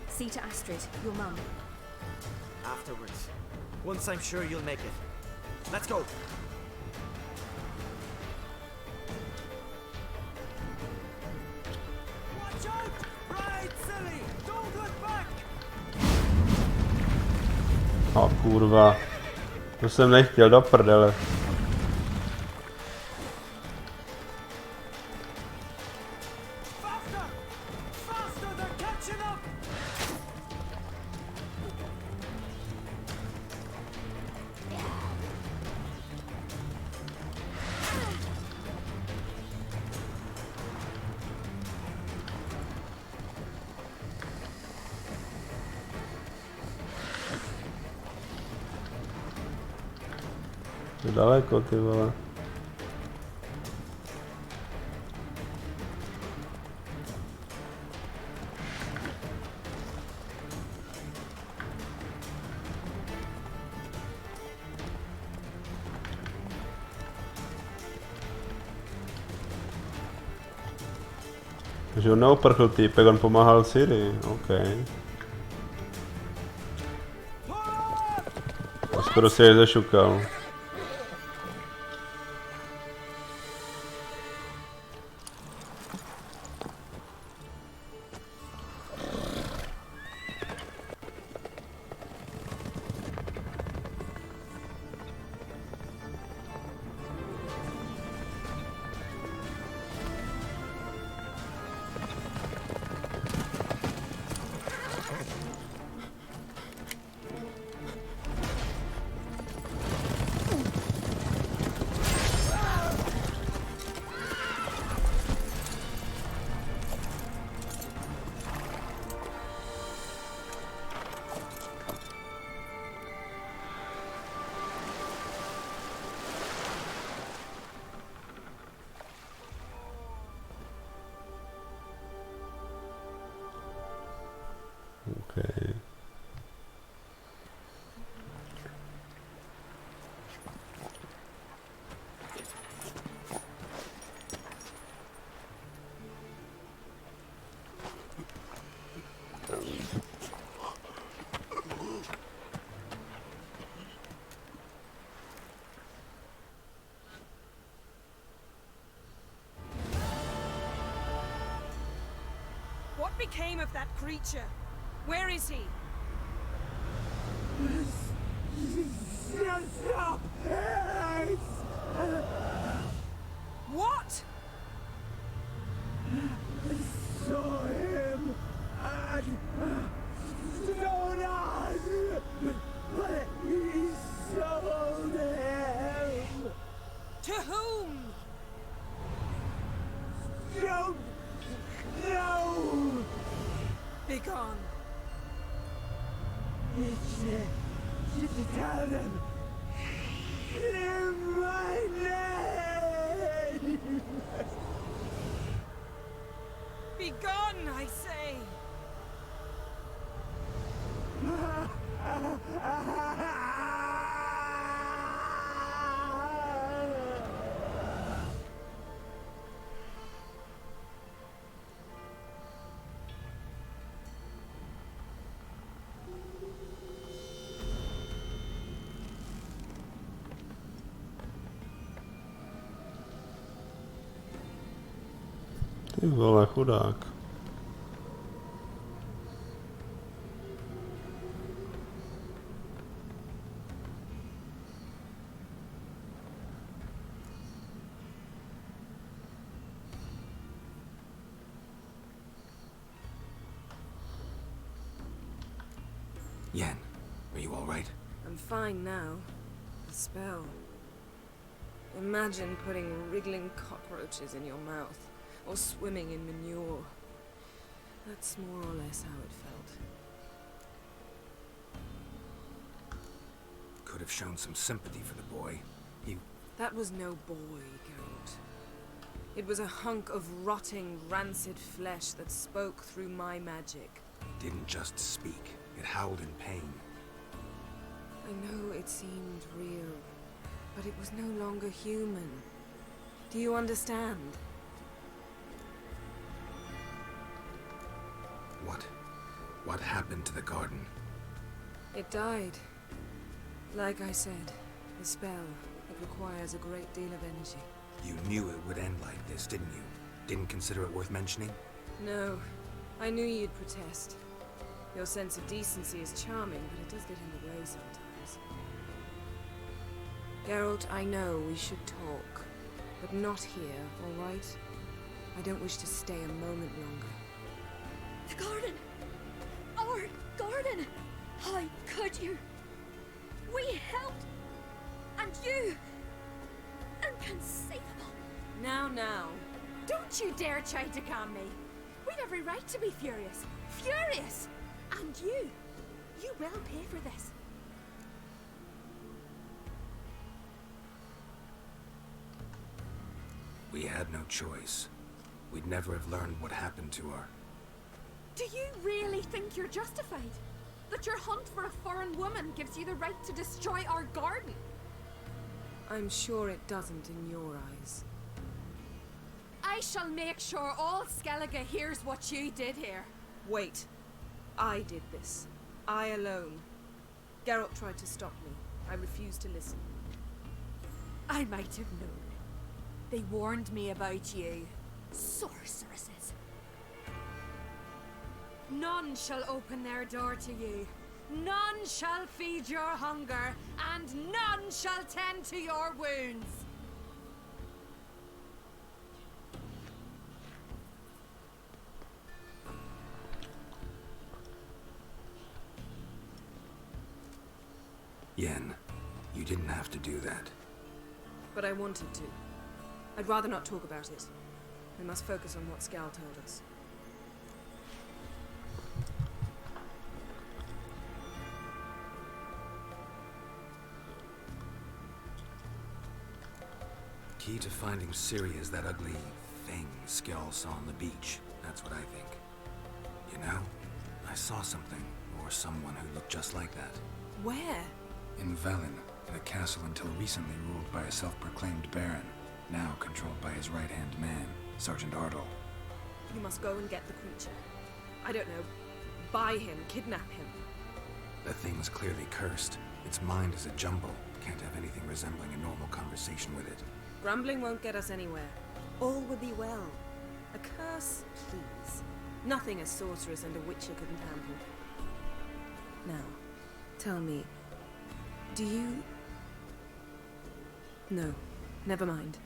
See to Astrid, your mum. Afterwards. Once I'm sure you'll make it. Let's go. Watch out! A kurva. To jsem nechtěl, do prdele. Daleko, ty vole. Takže on neoprchl týpek, on pomáhal Ciri, OK. A skoro si jej zašukal. Okay. What became of that creature? Where is he? What? I saw him at Stonas, but he sold him. To whom? Don't know. Begone. Tell them. Clear my name. Begone, I say. Ty vole, chudák. Yen, are you all right? I'm fine now. The spell. Imagine putting wriggling cockroaches in your mouth, or swimming in manure. That's more or less how it felt. Could have shown some sympathy for the boy. That was no boy, Geralt. It was a hunk of rotting, rancid flesh that spoke through my magic. It didn't just speak. It howled in pain. I know it seemed real, but it was no longer human. Do you understand? What happened to the garden? It died. Like I said, the spell, it requires a great deal of energy. You knew it would end like this, didn't you? Didn't consider it worth mentioning? No, I knew you'd protest. Your sense of decency is charming, but it does get in the way sometimes. Geralt, I know we should talk, but not here, all right? I don't wish to stay a moment longer. The garden! Our garden! How could you? We helped! And you! Inconceivable! Now. Don't you dare try to calm me. We'd every right to be furious. Furious! And you will pay for this. We had no choice. We'd never have learned what happened to her. Do you really think you're justified? That your hunt for a foreign woman gives you the right to destroy our garden? I'm sure it doesn't in your eyes. I shall make sure all Skellige hears what you did here. Wait. I did this. I alone. Geralt tried to stop me. I refused to listen. I might have known. They warned me about you. Sorceresses. None shall open their door to you. None shall feed your hunger, and none shall tend to your wounds. Yen, you didn't have to do that. But I wanted to. I'd rather not talk about it. We must focus on what Skal told us. Key to finding Ciri is that ugly thing Skjall saw on the beach. That's what I think. You know, I saw something, or someone who looked just like that. Where? In Velen, in a castle until recently ruled by a self-proclaimed baron, now controlled by his right-hand man, Sergeant Ardle. You must go and get the creature. I don't know. Buy him, kidnap him. The thing's clearly cursed. Its mind is a jumble. Can't have anything resembling a normal conversation with it. Grumbling won't get us anywhere. All will be well. A curse, please. Nothing a sorceress and a witcher couldn't handle. Now, tell me, do you... No, never mind.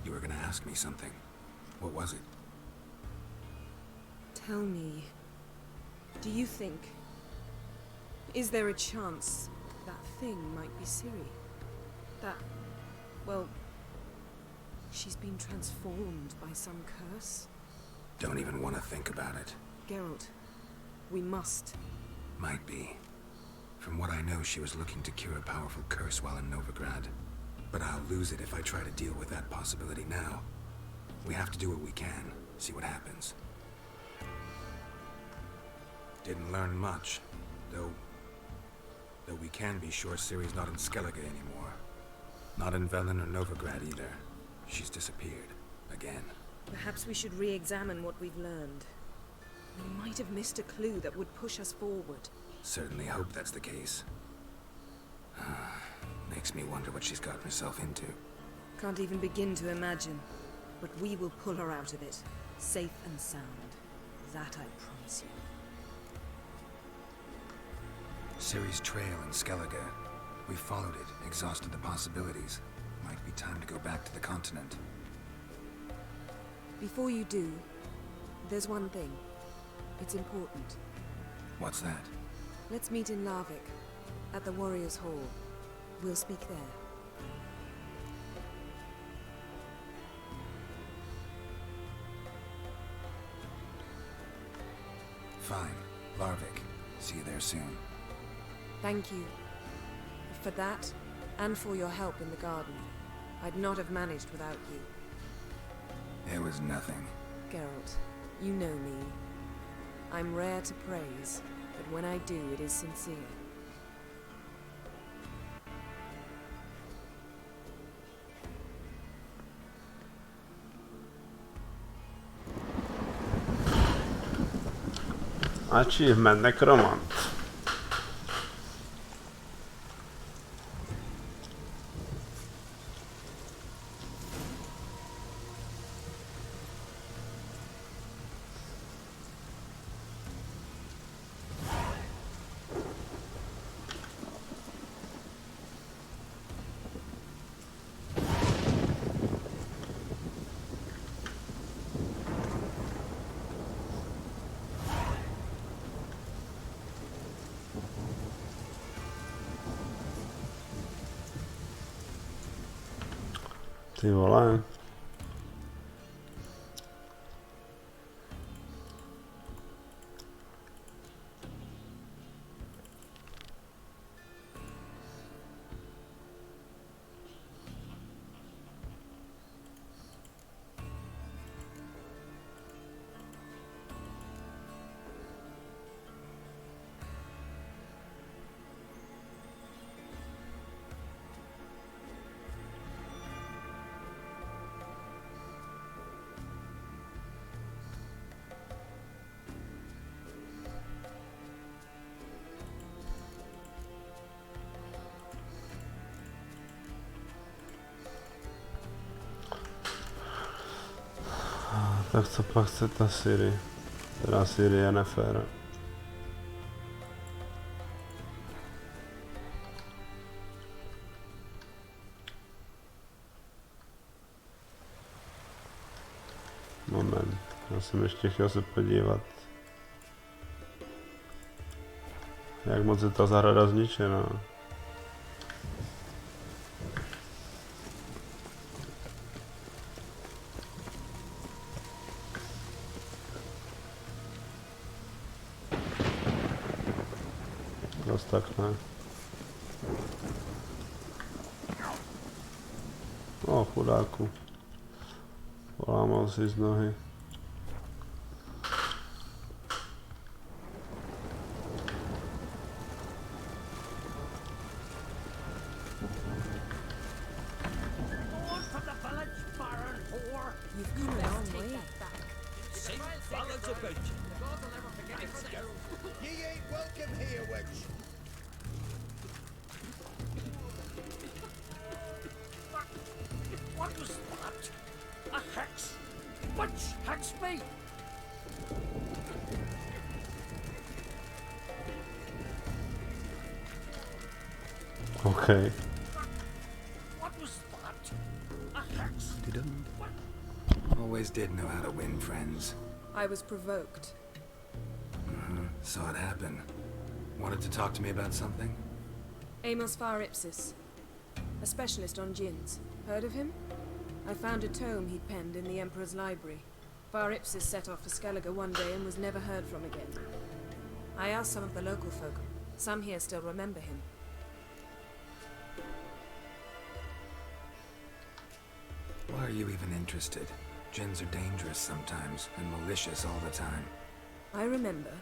You were gonna ask me something. What was it? Tell me, do you think... Is there a chance that thing might be Ciri? That... well... she's been transformed by some curse? Don't even want to think about it. Geralt, we must. Might be. From what I know, she was looking to cure a powerful curse while in Novigrad. But I'll lose it if I try to deal with that possibility now. We have to do what we can, see what happens. Didn't learn much, though we can be sure Ciri's not in Skellige anymore. Not in Velen or Novigrad either. She's disappeared. Again. Perhaps we should re-examine what we've learned. We might have missed a clue that would push us forward. Certainly hope that's the case. Makes me wonder what she's gotten herself into. Can't even begin to imagine. But we will pull her out of it. Safe and sound. That I promise you. Ciri's trail in Skellige. We followed it, exhausted the possibilities. Might be time to go back to the continent. Before you do, there's one thing. It's important. What's that? Let's meet in Larvik, at the Warriors' Hall. We'll speak there. Fine. Larvik. See you there soon. Thank you. For that, and for your help in the garden. I'd not have managed without you. It was nothing. Geralt, you know me. I'm rare to praise, but when I do, it is sincere. Achievement Necromant. Ty vole. Tak co pak chce ta Ciri? Teda Ciri je nefér. Moment, já jsem ještě chtěl se podívat, jak moc je ta zahrada zničená. Zas tak ne. O, chudáku. Polámal si z nohy. What was that? A hex? Which hex me? Okay. What was that? A hex? Always did know how to win friends. I was provoked. Saw it happen. Wanted to talk to me about something? Amos Far Ipsis, a specialist on djinns. Heard of him? I found a tome he'd penned in the Emperor's library. Far Ipsis set off for Skellige one day and was never heard from again. I asked some of the local folk. Some here still remember him. Why are you even interested? Djinns are dangerous sometimes, and malicious all the time. I remember.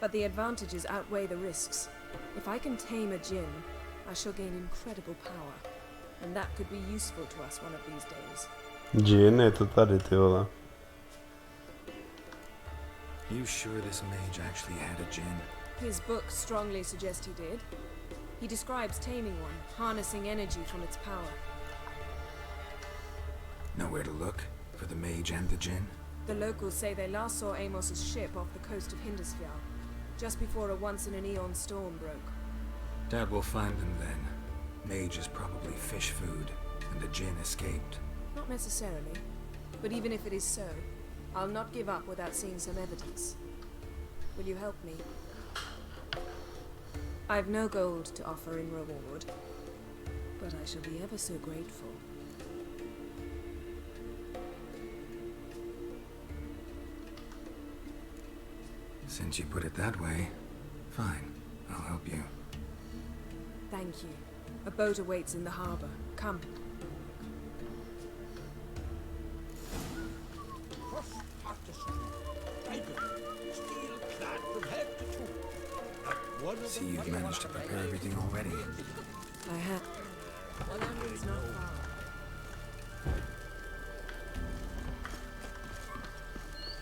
But the advantages outweigh the risks. If I can tame a djinn, I shall gain incredible power. And that could be useful to us one of these days. Djinn je to tady, ty vole. You sure this mage actually had a djinn? His books strongly suggest he did. He describes taming one, harnessing energy from its power. Nowhere to look for the mage and the djinn? The locals say they last saw Amos's ship off the coast of Hindisfjall, just before a once-in-an-eon storm broke. Dad will find them then. Mage is probably fish food, and the djinn escaped. Not necessarily. But even if it is so, I'll not give up without seeing some evidence. Will you help me? I've no gold to offer in reward, but I shall be ever so grateful. Since you put it that way, fine. I'll help you. Thank you. A boat awaits in the harbor. Come. See, you've managed to prepare everything already. I have. London's not far.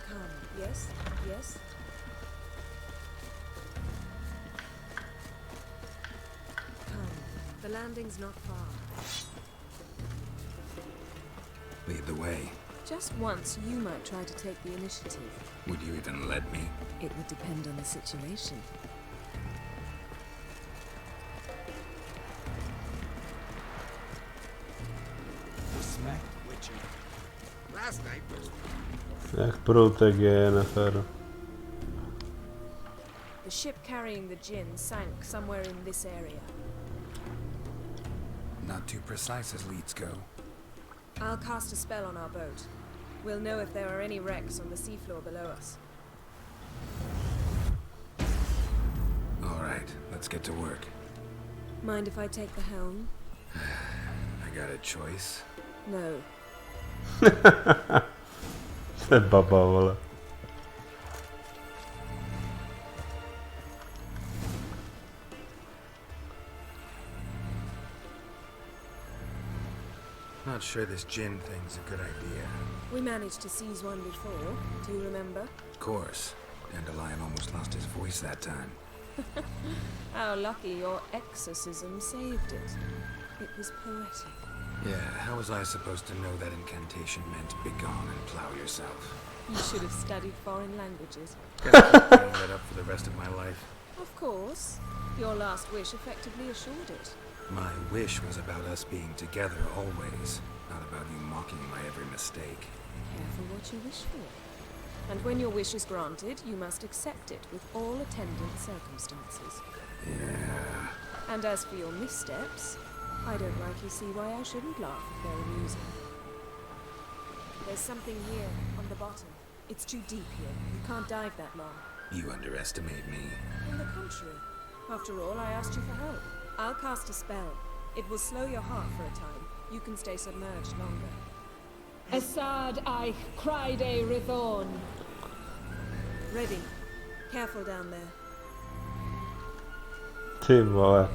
Come. Yes? Yes? Come. The landing's not far. Lead the way. Just once, you might try to take the initiative. Would you even let me? It would depend on the situation. Last night was Jak proutek je nefér. The ship carrying the djinn sank somewhere in this area. Not too precise as leads go. I'll cast a spell on our boat. We'll know if there are any wrecks on the seafloor below us. All right, let's get to work. Mind if I take the helm? I got a choice? No. To je baba, vole. Not sure this gin thing's a good idea. We managed to seize one before. Do you remember? Of course. Dandelion almost lost his voice that time. How lucky your exorcism saved it. It was poetic. Yeah, how was I supposed to know that incantation meant begone and plow yourself? You should have studied foreign languages. Guess I'll keep bringing that up for the rest of my life. Of course. Your last wish effectively assured it. My wish was about us being together always, not about you mocking my every mistake. Careful what you wish for. And when your wish is granted, you must accept it with all attendant circumstances. Yeah. And as for your missteps, I don't rightly see why I shouldn't laugh if they're amusing. There's something here, on the bottom. It's too deep here. You can't dive that long. You underestimate me. On the contrary. After all, I asked you for help. I'll cast a spell. It will slow your heart for a time. You can stay submerged longer. Assad Eich Criede Rithorn. Ready. Careful down there. Ty vole.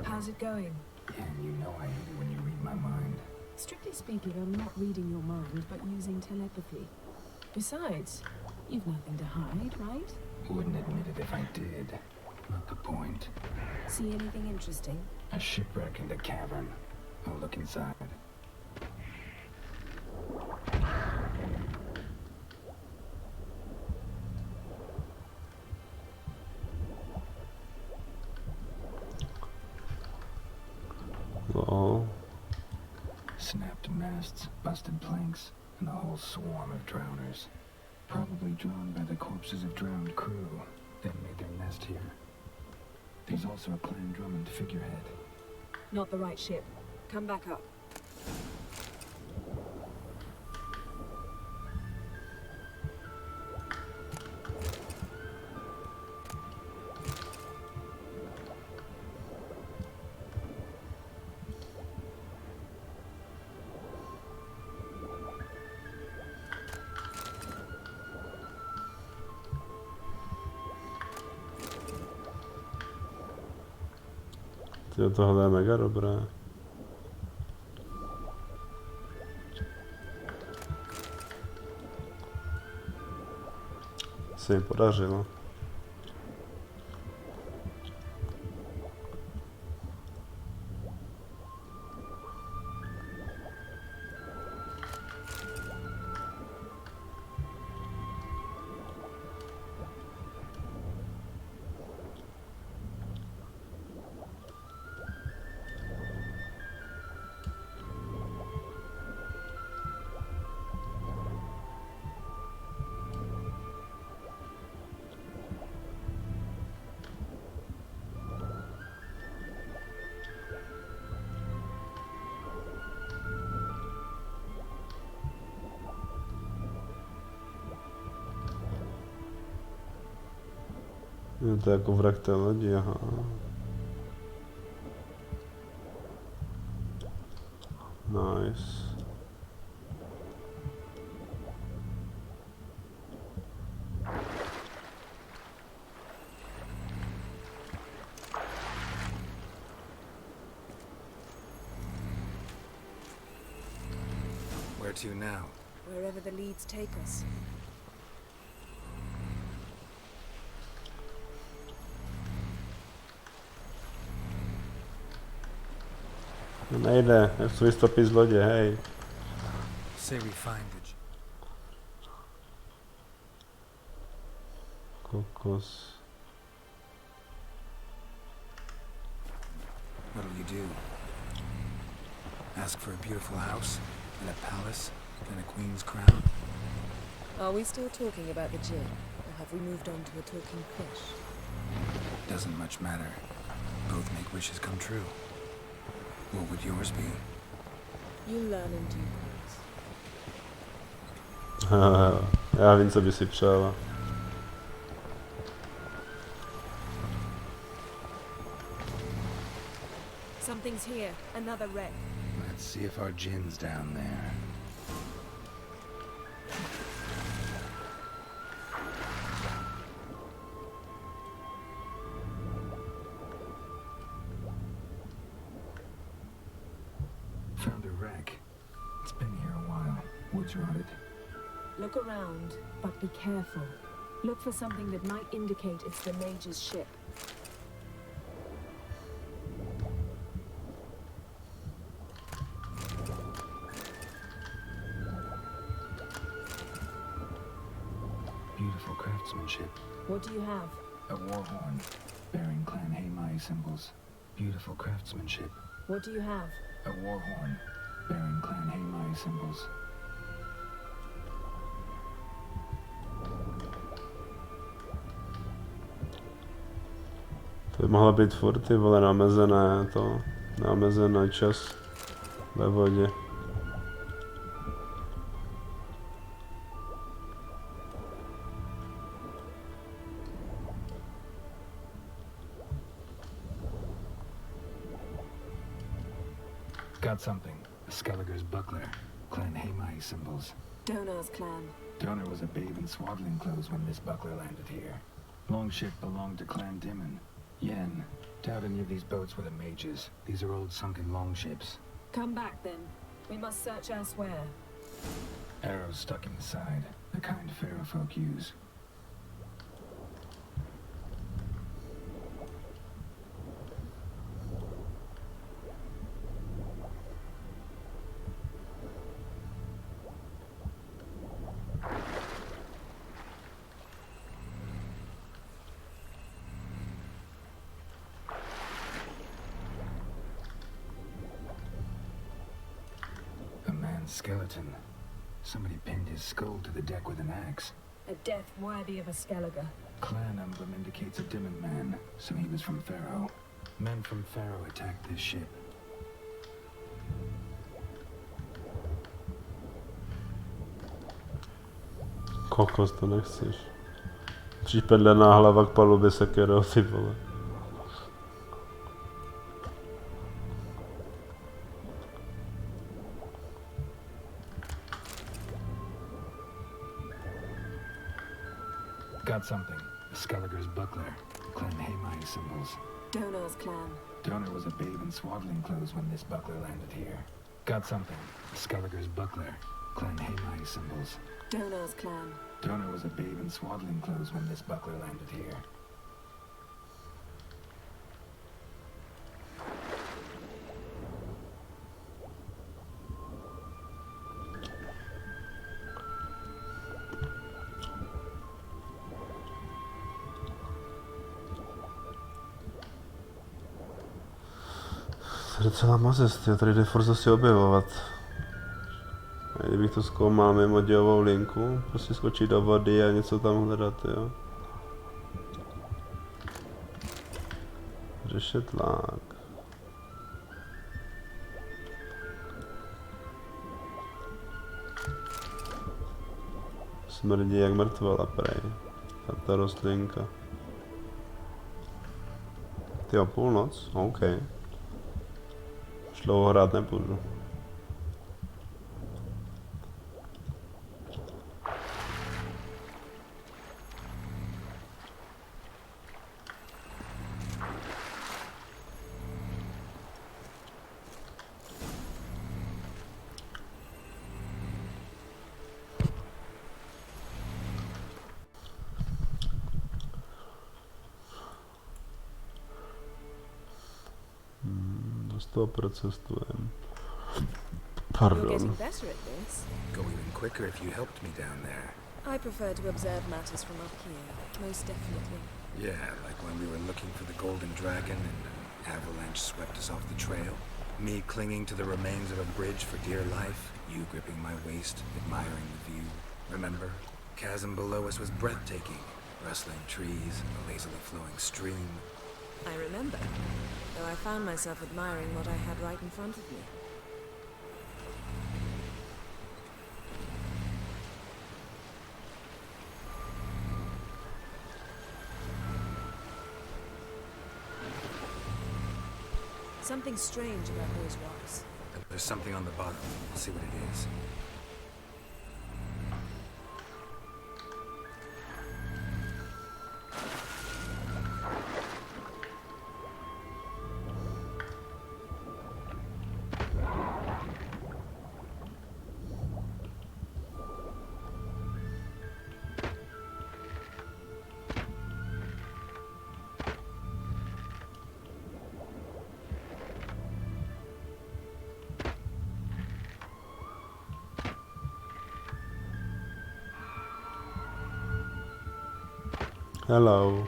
How's it going? And you know I hate it when you read my mind. Strictly speaking, I'm not reading your mind, but using telepathy. Besides, you've nothing to hide, right? Wouldn't admit it if I did. Not the point. See anything interesting? A shipwreck in the cavern. I'll look inside. No. Snapped masts, busted planks, and a whole swarm of drowners. Probably drawn by the corpses of drowned crew that made their nest here. There's also a Clan Drummond figurehead. Not the right ship. Come back up. Tyjo, tohle je mega dobré. Se jim podařilo. Je to jako vrak té lodi, aha. Nice. Where to now? Wherever the leads take us. Nejde, chci vystoupit z lodě, hej. Say we find it. Kokos. What'll you do? Ask for a beautiful house, and a palace, and a queen's crown? Are we still talking about the gin, or have we moved on to a talking fish? Doesn't much matter. Both make wishes come true. What would yours be? You'll learn in due course. Já vím, co by si přála. Something's here. Another wreck. Let's see if our gin's down there. Found a wreck. It's been here a while. What's rotted? Look around, but be careful. Look for something that might indicate it's the mage's ship. Beautiful craftsmanship. What do you have? A war horn, bearing Clan Haimai symbols. Beautiful craftsmanship. What do you have? A war horn, bearing Clan Haimai symbols. To by mohla být furt, ty vole, namezené to, namezený čas ve vodě. Got something. Skelliger's buckler. Clan Haimai symbols. Donar's clan. Donar was a babe in swaddling clothes when this buckler landed here. Longship belonged to Clan Dimon. Yen. Doubt any of these boats were the mages. These are old sunken longships. Come back then. We must search elsewhere. Arrows stuck in the side. The kind Pharaoh folk use. Skeleton. Somebody pinned his skull to the deck with an axe. A death worthy of a Skelliger. Clan emblem indicates a Dimon man, so he was from Pharaoh. Men from Pharaoh attacked this ship. Kokos, to nechceš. Přípedlená hlava k palubě sekerou, ty vole. Got something. Skelliger's buckler. Clan Haimai symbols. Donar's clan. Donar was a babe in swaddling clothes when this buckler landed here. Got something. Skelliger's buckler. Clan Haimai symbols. Donar's clan. Donar was a babe in swaddling clothes when this buckler landed here. To je docela mazest, jo, tady jde furt zase objevovat. A kdybych to zkoumal mimo dějovou linku, prostě skočit do vody a něco tam hledat, jo. Řešetlák. Smrdí jak mrtvola, prej. Ta rostlinka. Tyjo, půlnoc? OK. Už dlouho hrát nepůjdu. To procestujem. Pardon. Go even quicker if you helped me down there. I prefer to observe matters from up here, most definitely. Yeah, like when we were looking for the Golden Dragon and an avalanche swept us off the trail. Me clinging to the remains of a bridge for dear life. You gripping my waist, admiring the view. Remember? Chasm below us was breathtaking. Rustling trees, a lazily flowing stream. I remember, though I found myself admiring what I had right in front of me. Something strange about those rocks. There's something on the bottom. I'll see what it is. Hello.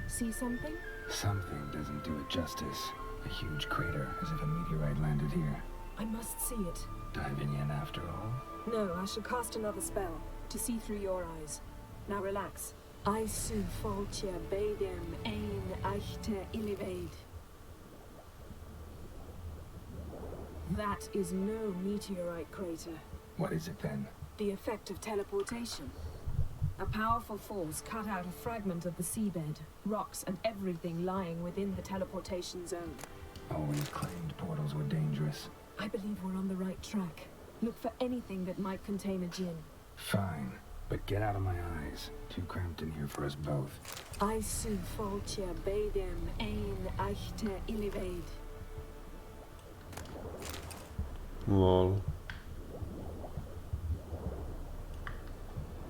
See something? Something doesn't do it justice. A huge crater, as if a meteorite landed here. I must see it. Diving in after all? No, I shall cast another spell to see through your eyes. Now relax. I su foltje bedem ein echte illivaid. That is no meteorite crater. What is it then? The effect of teleportation. A powerful force cut out a fragment of the seabed, rocks and everything lying within the teleportation zone. Always claimed portals were dangerous. I believe we're on the right track. Look for anything that might contain a djinn. Fine, but get out of my eyes. Too cramped in here for us both. I su foltje bedem ein echte illivaid. Lol.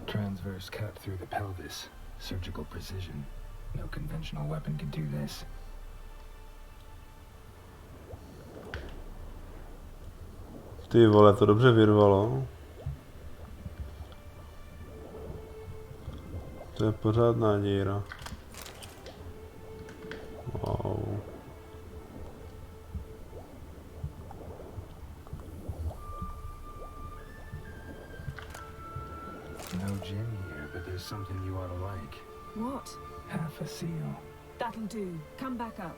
Transverse cut through the pelvis. Surgical precision. No conventional weapon can do this. Ty vole, to dobře vyrvalo. To je pořádná díra. Wow. No gin here, but there's something you ought to like. What? Half a seal. That'll do. Come back up.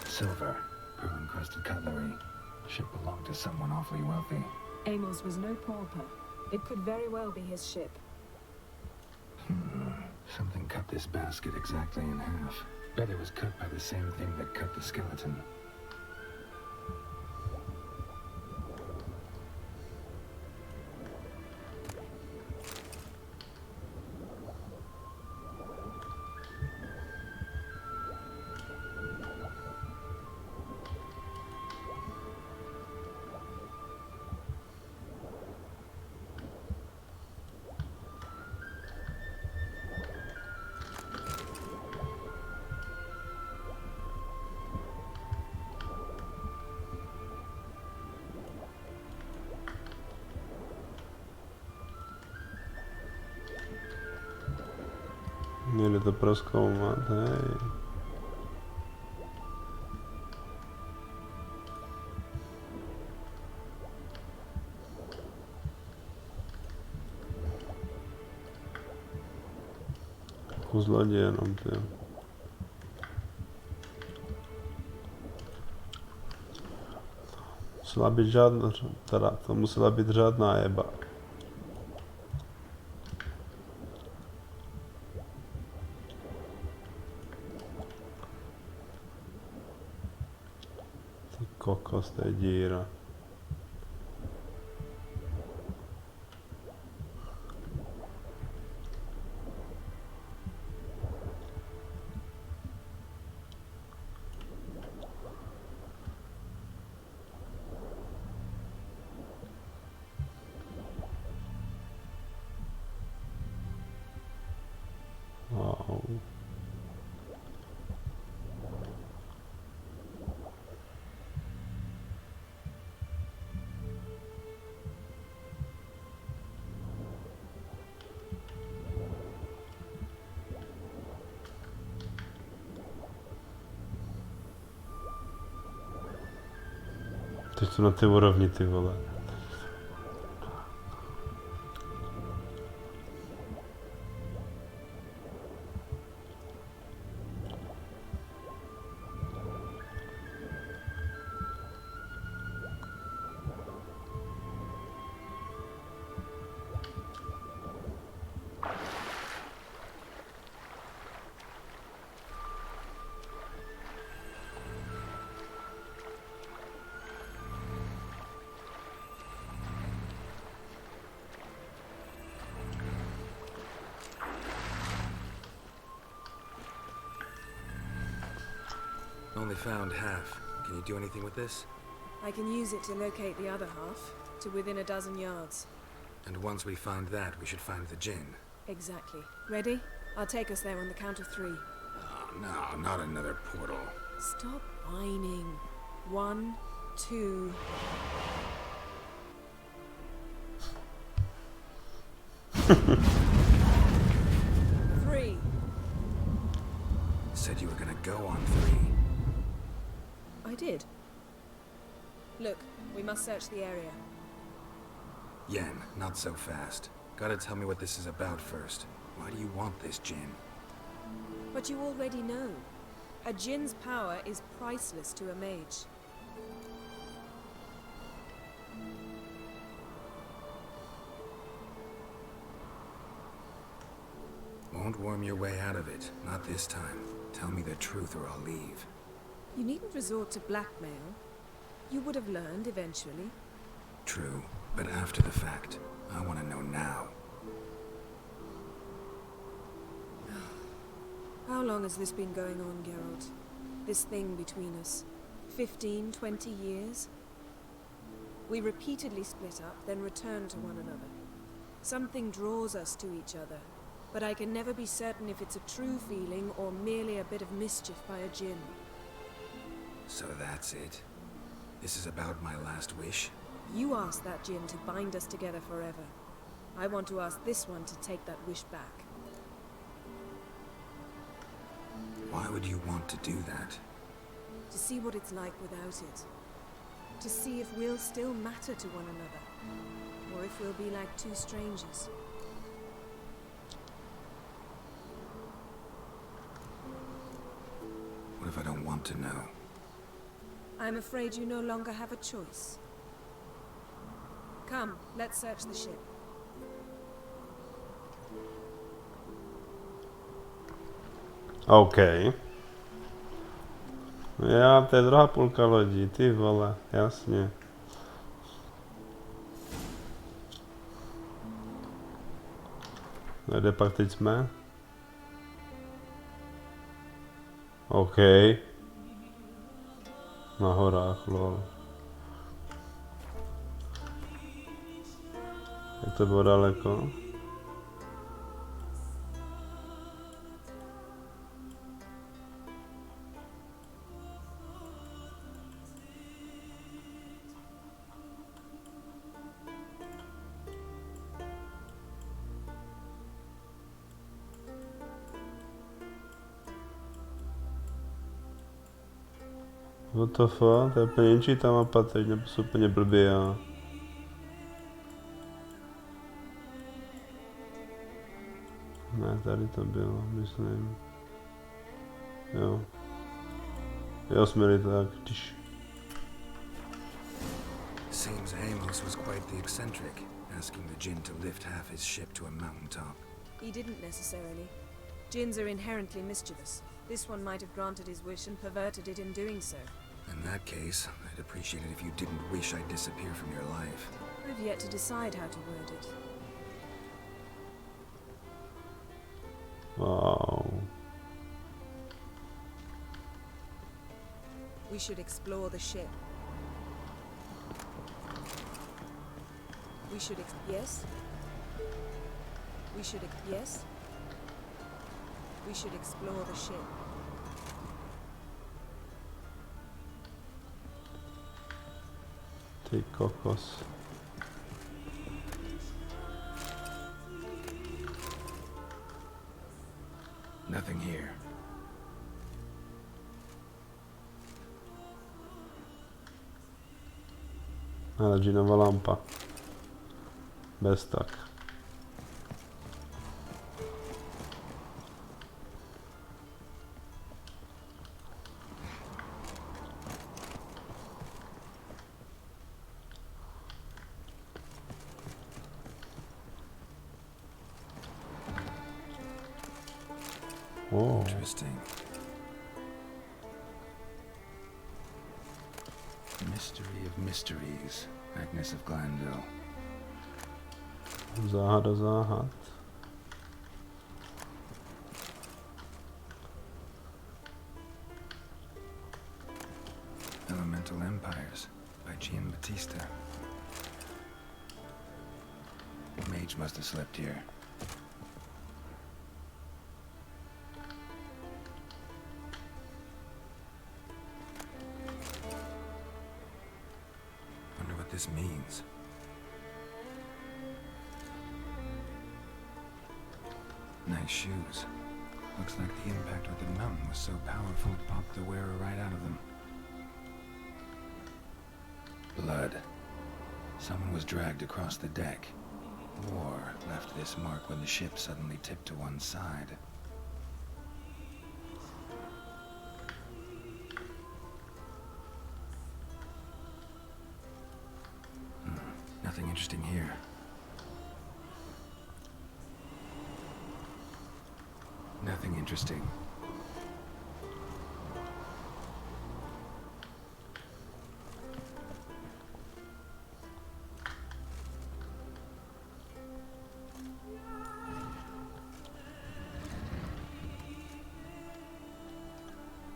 Silver. Pearl-encrusted cutlery. Ship belonged to someone awfully wealthy. Amos was no pauper. It could very well be his ship. Something cut this basket exactly in half. Bet it was cut by the same thing that cut the skeleton. Měli to prozkoumat, hej. Jako zloděj jenom, ty. Musela být žádná, teda to musela být řádná jeba. Kokos, to je díra. Teď jsou na ty úrovni, ty vole. Only found half. Can you do anything with this? I can use it to locate the other half, to within a dozen yards. And once we find that, we should find the Jinn. Exactly. Ready? I'll take us there on the count of 3. Oh, no, not another portal. Stop whining. 1, 2... Three. Said you were gonna go on 3. I did. Look, we must search the area. Yen, not so fast. Gotta tell me what this is about first. Why do you want this Jinn? But you already know. A Jinn's power is priceless to a mage. Won't worm your way out of it. Not this time. Tell me the truth or I'll leave. You needn't resort to blackmail. You would have learned eventually. True, but after the fact. I want to know now. How long has this been going on, Geralt? This thing between us? 15, 20 years? We repeatedly split up, then return to one another. Something draws us to each other, but I can never be certain if it's a true feeling or merely a bit of mischief by a Jinn. So that's it. This is about my last wish? You asked that Jinn to bind us together forever. I want to ask this one to take that wish back. Why would you want to do that? To see what it's like without it. To see if we'll still matter to one another. Or if we'll be like two strangers. What if I don't want to know? I'm afraid you no longer have a choice. Come, let's search the ship. OK. Já, to je druhá půlka lodí, ty vole, jasně. Kde pak teď jsme? OK. Na horách, lol. Jak to bylo daleko? What the fuck? To je úplně jinčí ta mapa teď, nebo jsou úplně blbě já. Ne, tady to bylo, myslím. Jo. Jo, jsme jeli tak, když... Seems Amos was quite the eccentric, asking the Jinn to lift half his ship to a mountaintop. He didn't necessarily. Jinns are inherently mischievous. This one might have granted his wish and perverted it in doing so. In that case, I'd appreciate it if you didn't wish I'd disappear from your life. I've yet to decide how to word it. Wow. We should explore the ship. We should yes? We should yes? We should explore the ship. Ty kokos. Nothing here. Halogenová lampa. Bez tak. Oh. Interesting. Mystery of mysteries. Agnes of Glanville. Záhada záhad. Elemental Empires by Gian Battista. Mage must have slept here. Wonder what this means. Nice shoes. Looks like the impact with the mountain was so powerful it popped the wearer right out of them. Blood. Someone was dragged across the deck. War left this mark when the ship suddenly tipped to one side. Nothing interesting here. Nothing interesting.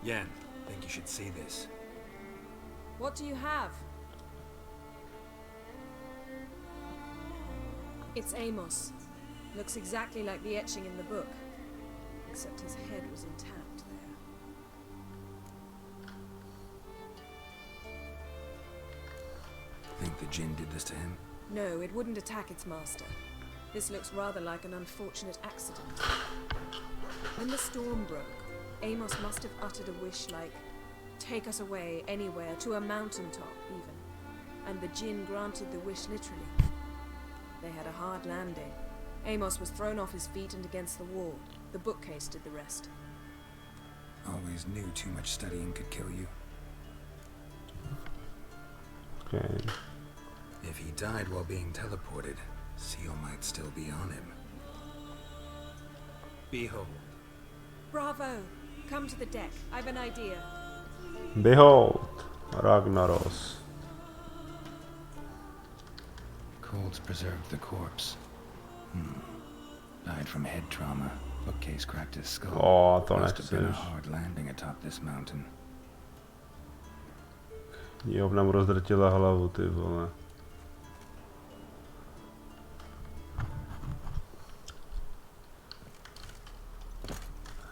Yen, think you should see this. What do you have? It's Amos. Looks exactly like the etching in the book. Except his head was intact there. Think the Jinn did this to him? No, it wouldn't attack its master. This looks rather like an unfortunate accident. When the storm broke, Amos must have uttered a wish like, "Take us away, anywhere, to a mountaintop, even." And the Jinn granted the wish literally. They had a hard landing. Amos was thrown off his feet and against the wall. The bookcase did the rest. Always knew too much studying could kill you. Okay. If he died while being teleported, Seal might still be on him. Behold. Bravo! Come to the deck. I've an idea. Behold, Ragnaros. Colds preserved the corpse. Died from head trauma. Bookcase cracked his skull. To Must have been a nechceš. hard landing atop this mountain. Knihovna mu rozdrtila hlavu, ty vole.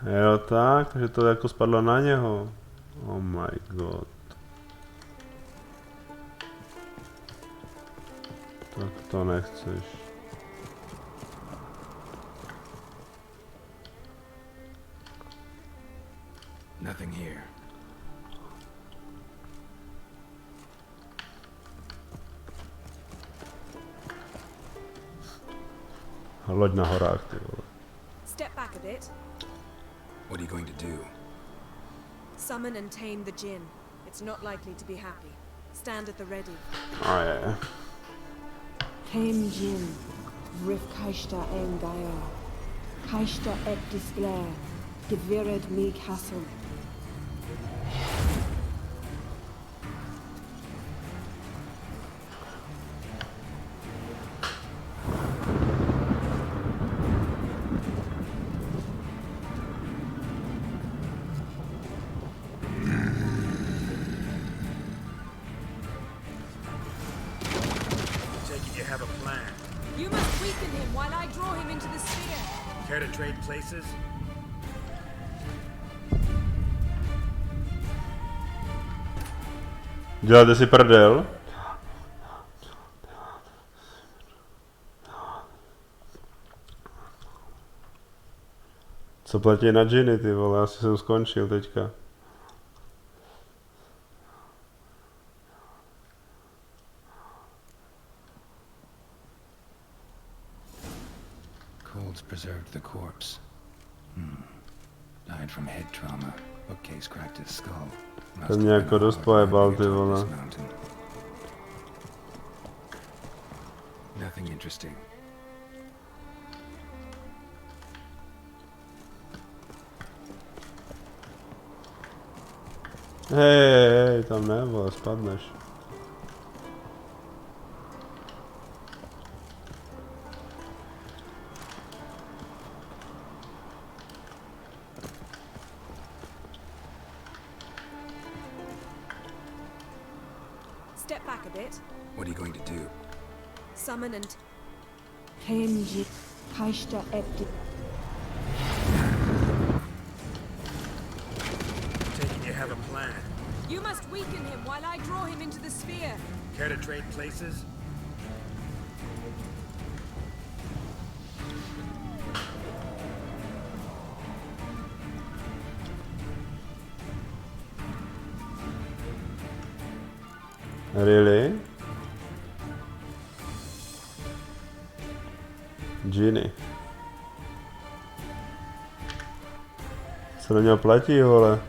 Jo tak, že to jako spadlo na něho. Oh my god. Tak to nechceš. Nothing here. Loď na horách, ty vole. Step back a bit. What are you going to do? Summon and tame the Jinn. It's not likely to be happy. Stand at the ready. A je. Tame Jinn, Rif Kaishta en Gaia, Kaishta et Disglair, Gevired me Castle. Take it you have a plan. You must weaken him while I draw him into the sphere. Care to trade places? Děláte si prdel? Co platí na džiny, ty vole, asi jsem skončil teďka. Heralds preserved the corpse. Died from head trauma. Bookcase cracked his skull. To mě jako dost pojebal, ty vole. Nothing interesting. Hej, tam ne, vole, spadneš. Step back a bit. What are you going to do? Summon and... Henji, Kaishta Epti. Taking you have a plan. You must weaken him while I draw him into the sphere. Care to trade places? Really? Ginny. Co do něho platí, vole?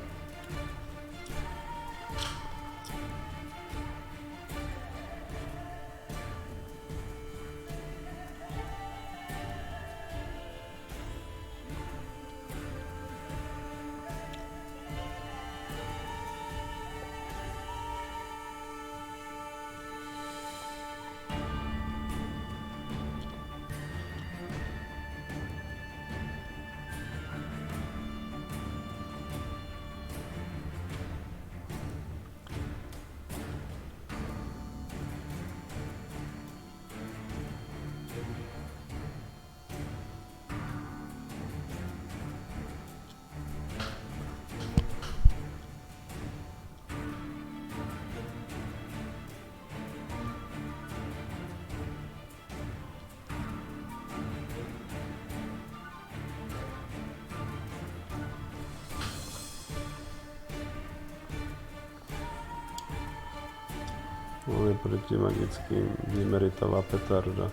On je proti magickým Dimeritová petarda.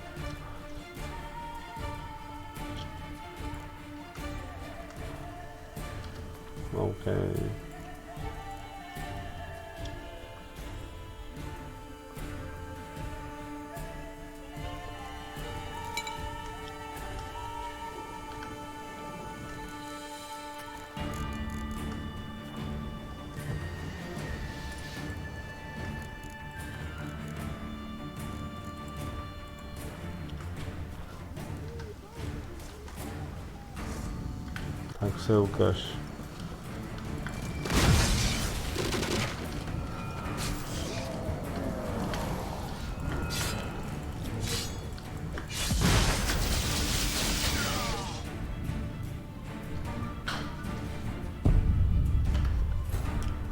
OK. Tak se ukaž.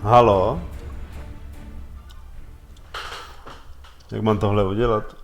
Halo? Jak mám tohle udělat?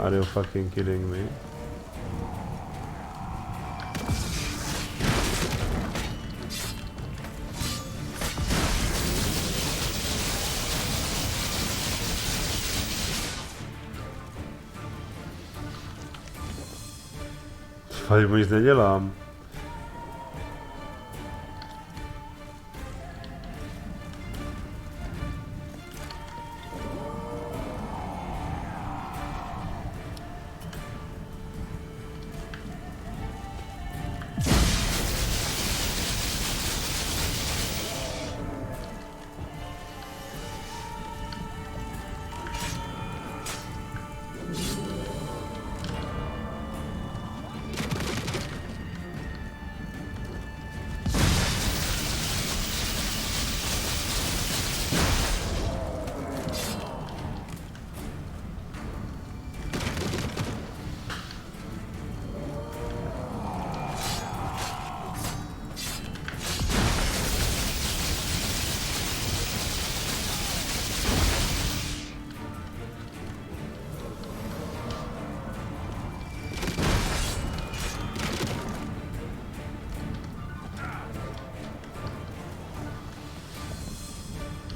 Are you fucking kidding me? Fakt mu nic nedělám.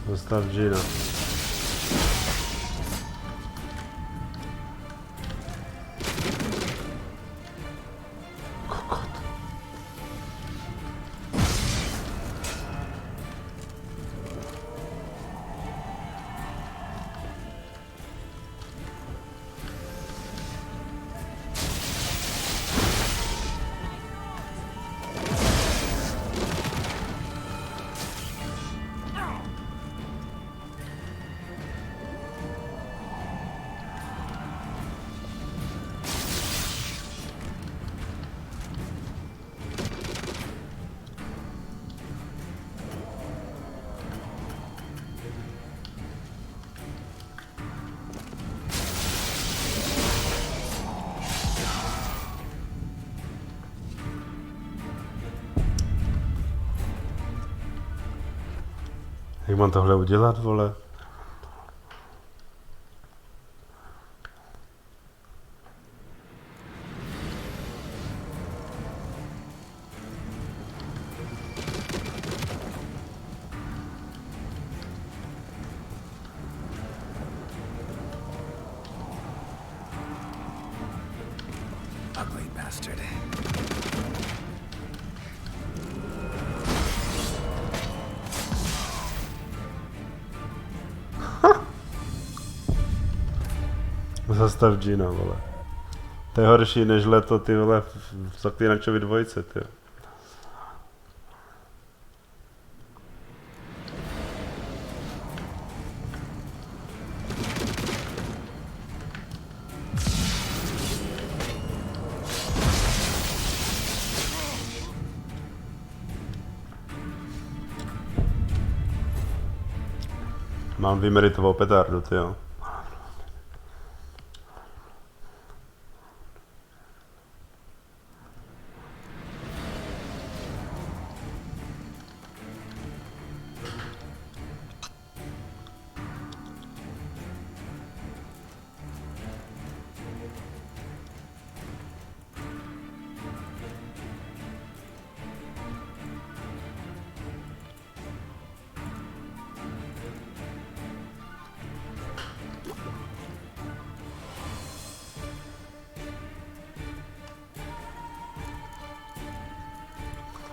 Zastav Gina. Jak mám tohle udělat, vole? Ugly bastard. Zastav Gina, vole. To je horší než leto, ty vole, v Zaklínačovi 2, ty. Mám vymeritovou petardu, ty jo.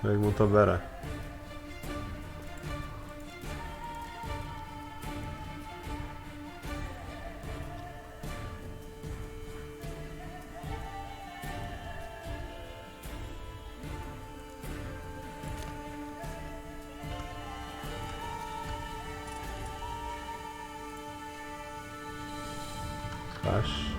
Jak mu to bere? Kaš.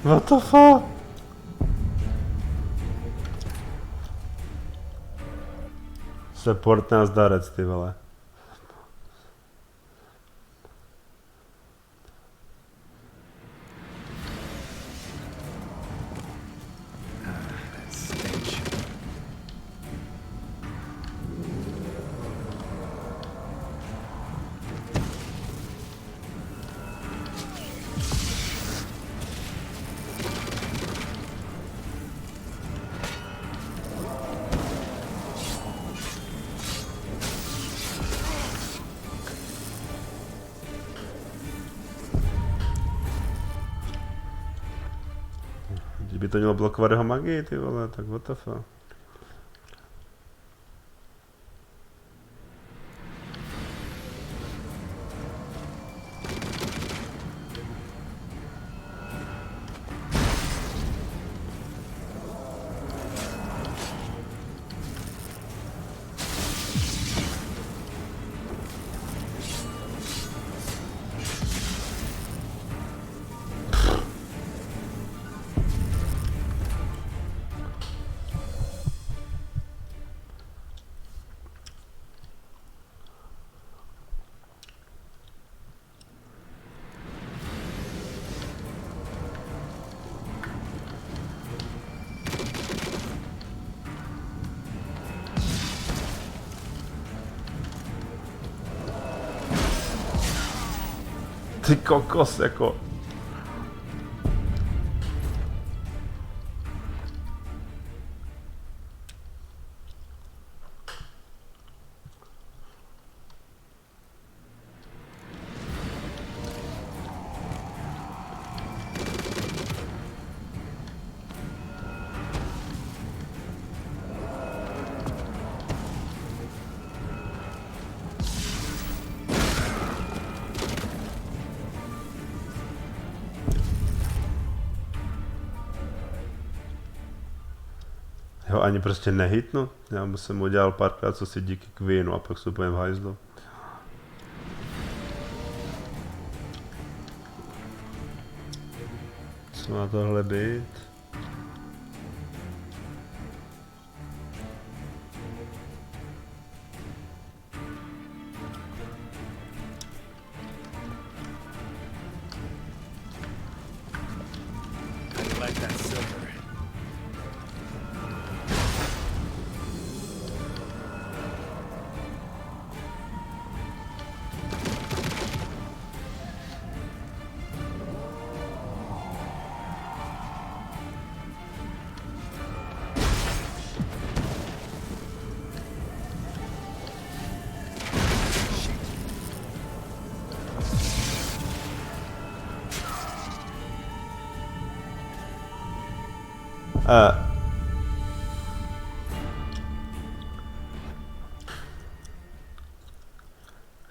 What the fuck? Support nás darec, ty vole. Kdyby to mělo blokovat jeho magii, ty vole, tak what the fuck. Ty kokos, jako. Jo, ani prostě nehitnu. Já jsem udělal párkrát, co si díky Queenu a pak vstupujem v hajzlu. Co má tohle být? I like that silver.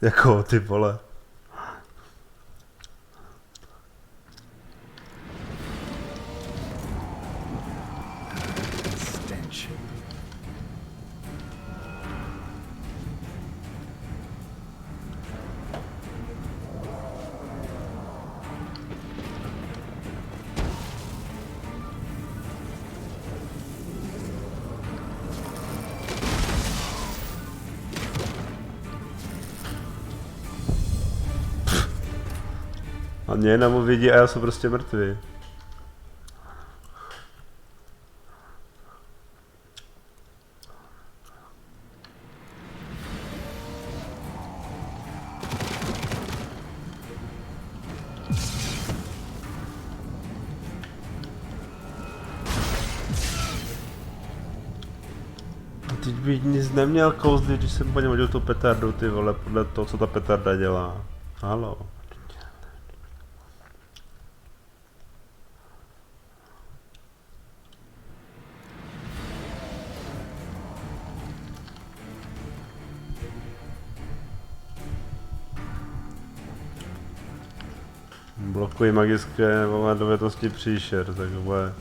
Jako ty vole. Stench. A mě jenom uvidí a já jsem prostě mrtvý. Teď bych nic neměl kouzlit, když jsem po něm hodil tu petardu, ty vole, podle toho, co ta petarda dělá. Haló. Blokují magické dovednosti příšer, tak bude.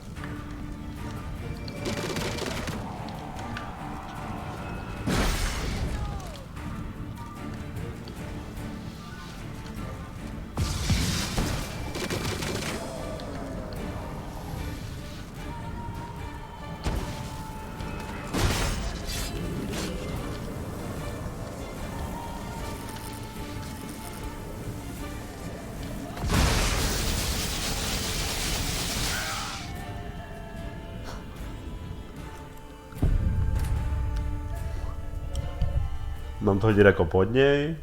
Mám to hodit jako pod něj?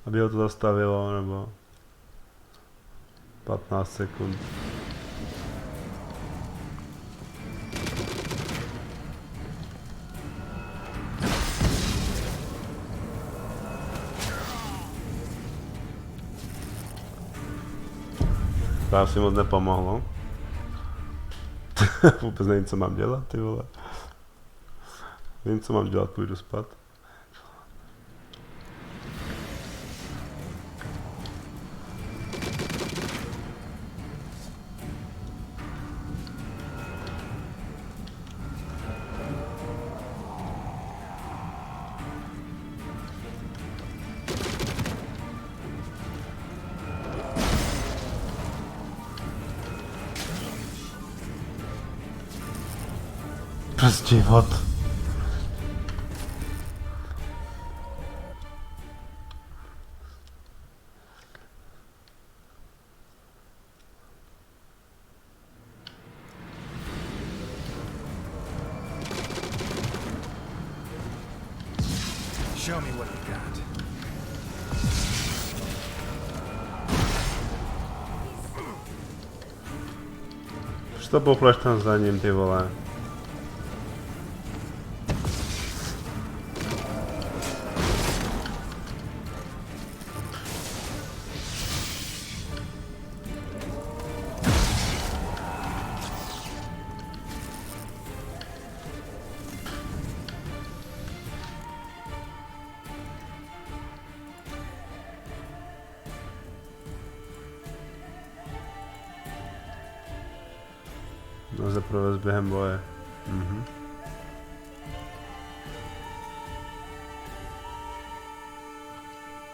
Aby ho to zastavilo, nebo 15 sekund. To asi moc nepomohlo. Vůbec nevím, co mám dělat, ty vole. Nevím, co mám dělat, půjdu spát. Prostě život. Show me what you got. Proč to popleš tam za ním, ty vole? Lze provést během boje.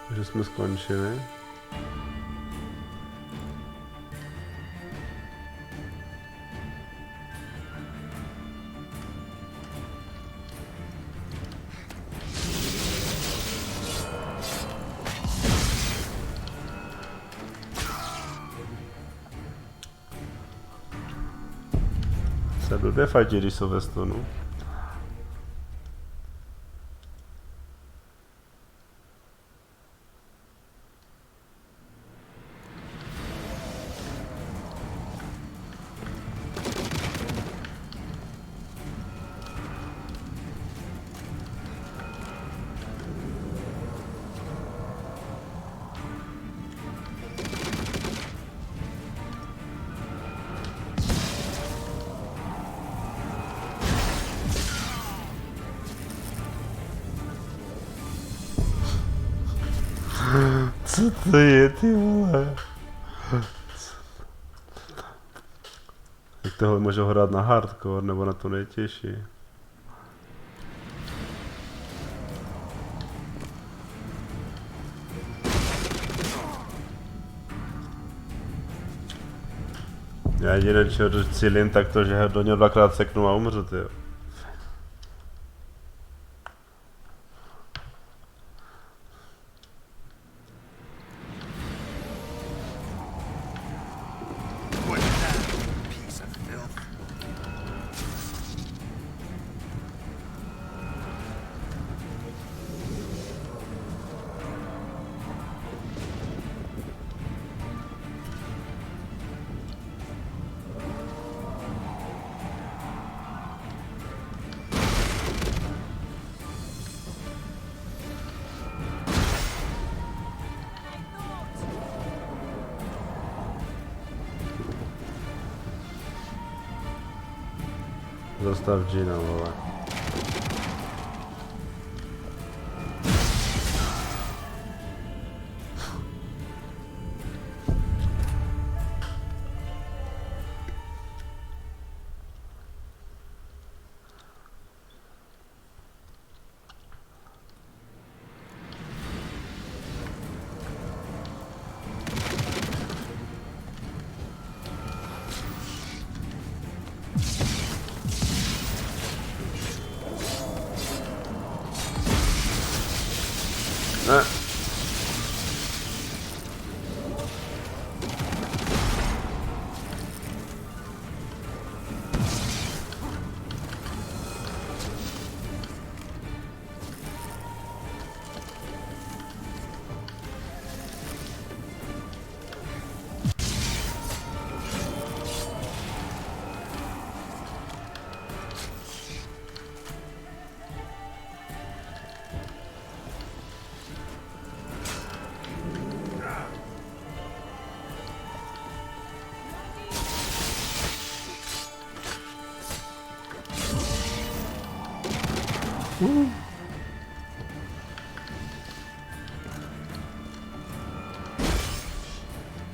Takže jsme skončili. Se blbě fajtí, když jsou ve stonu. Co to je, ty vole? Jak tohle můžu hrát na hardcore, nebo na to nejtěžší? Já jediné, čeho cílím, tak to, že do něho dvakrát seknu a umřu, tyjo. Zastav Gina, vole. Ne.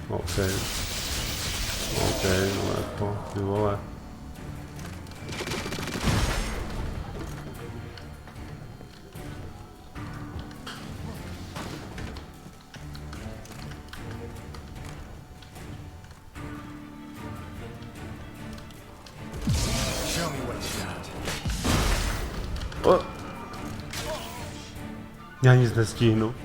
Okej. Okej, no jako, ty vole. O! Já nic nestihnu.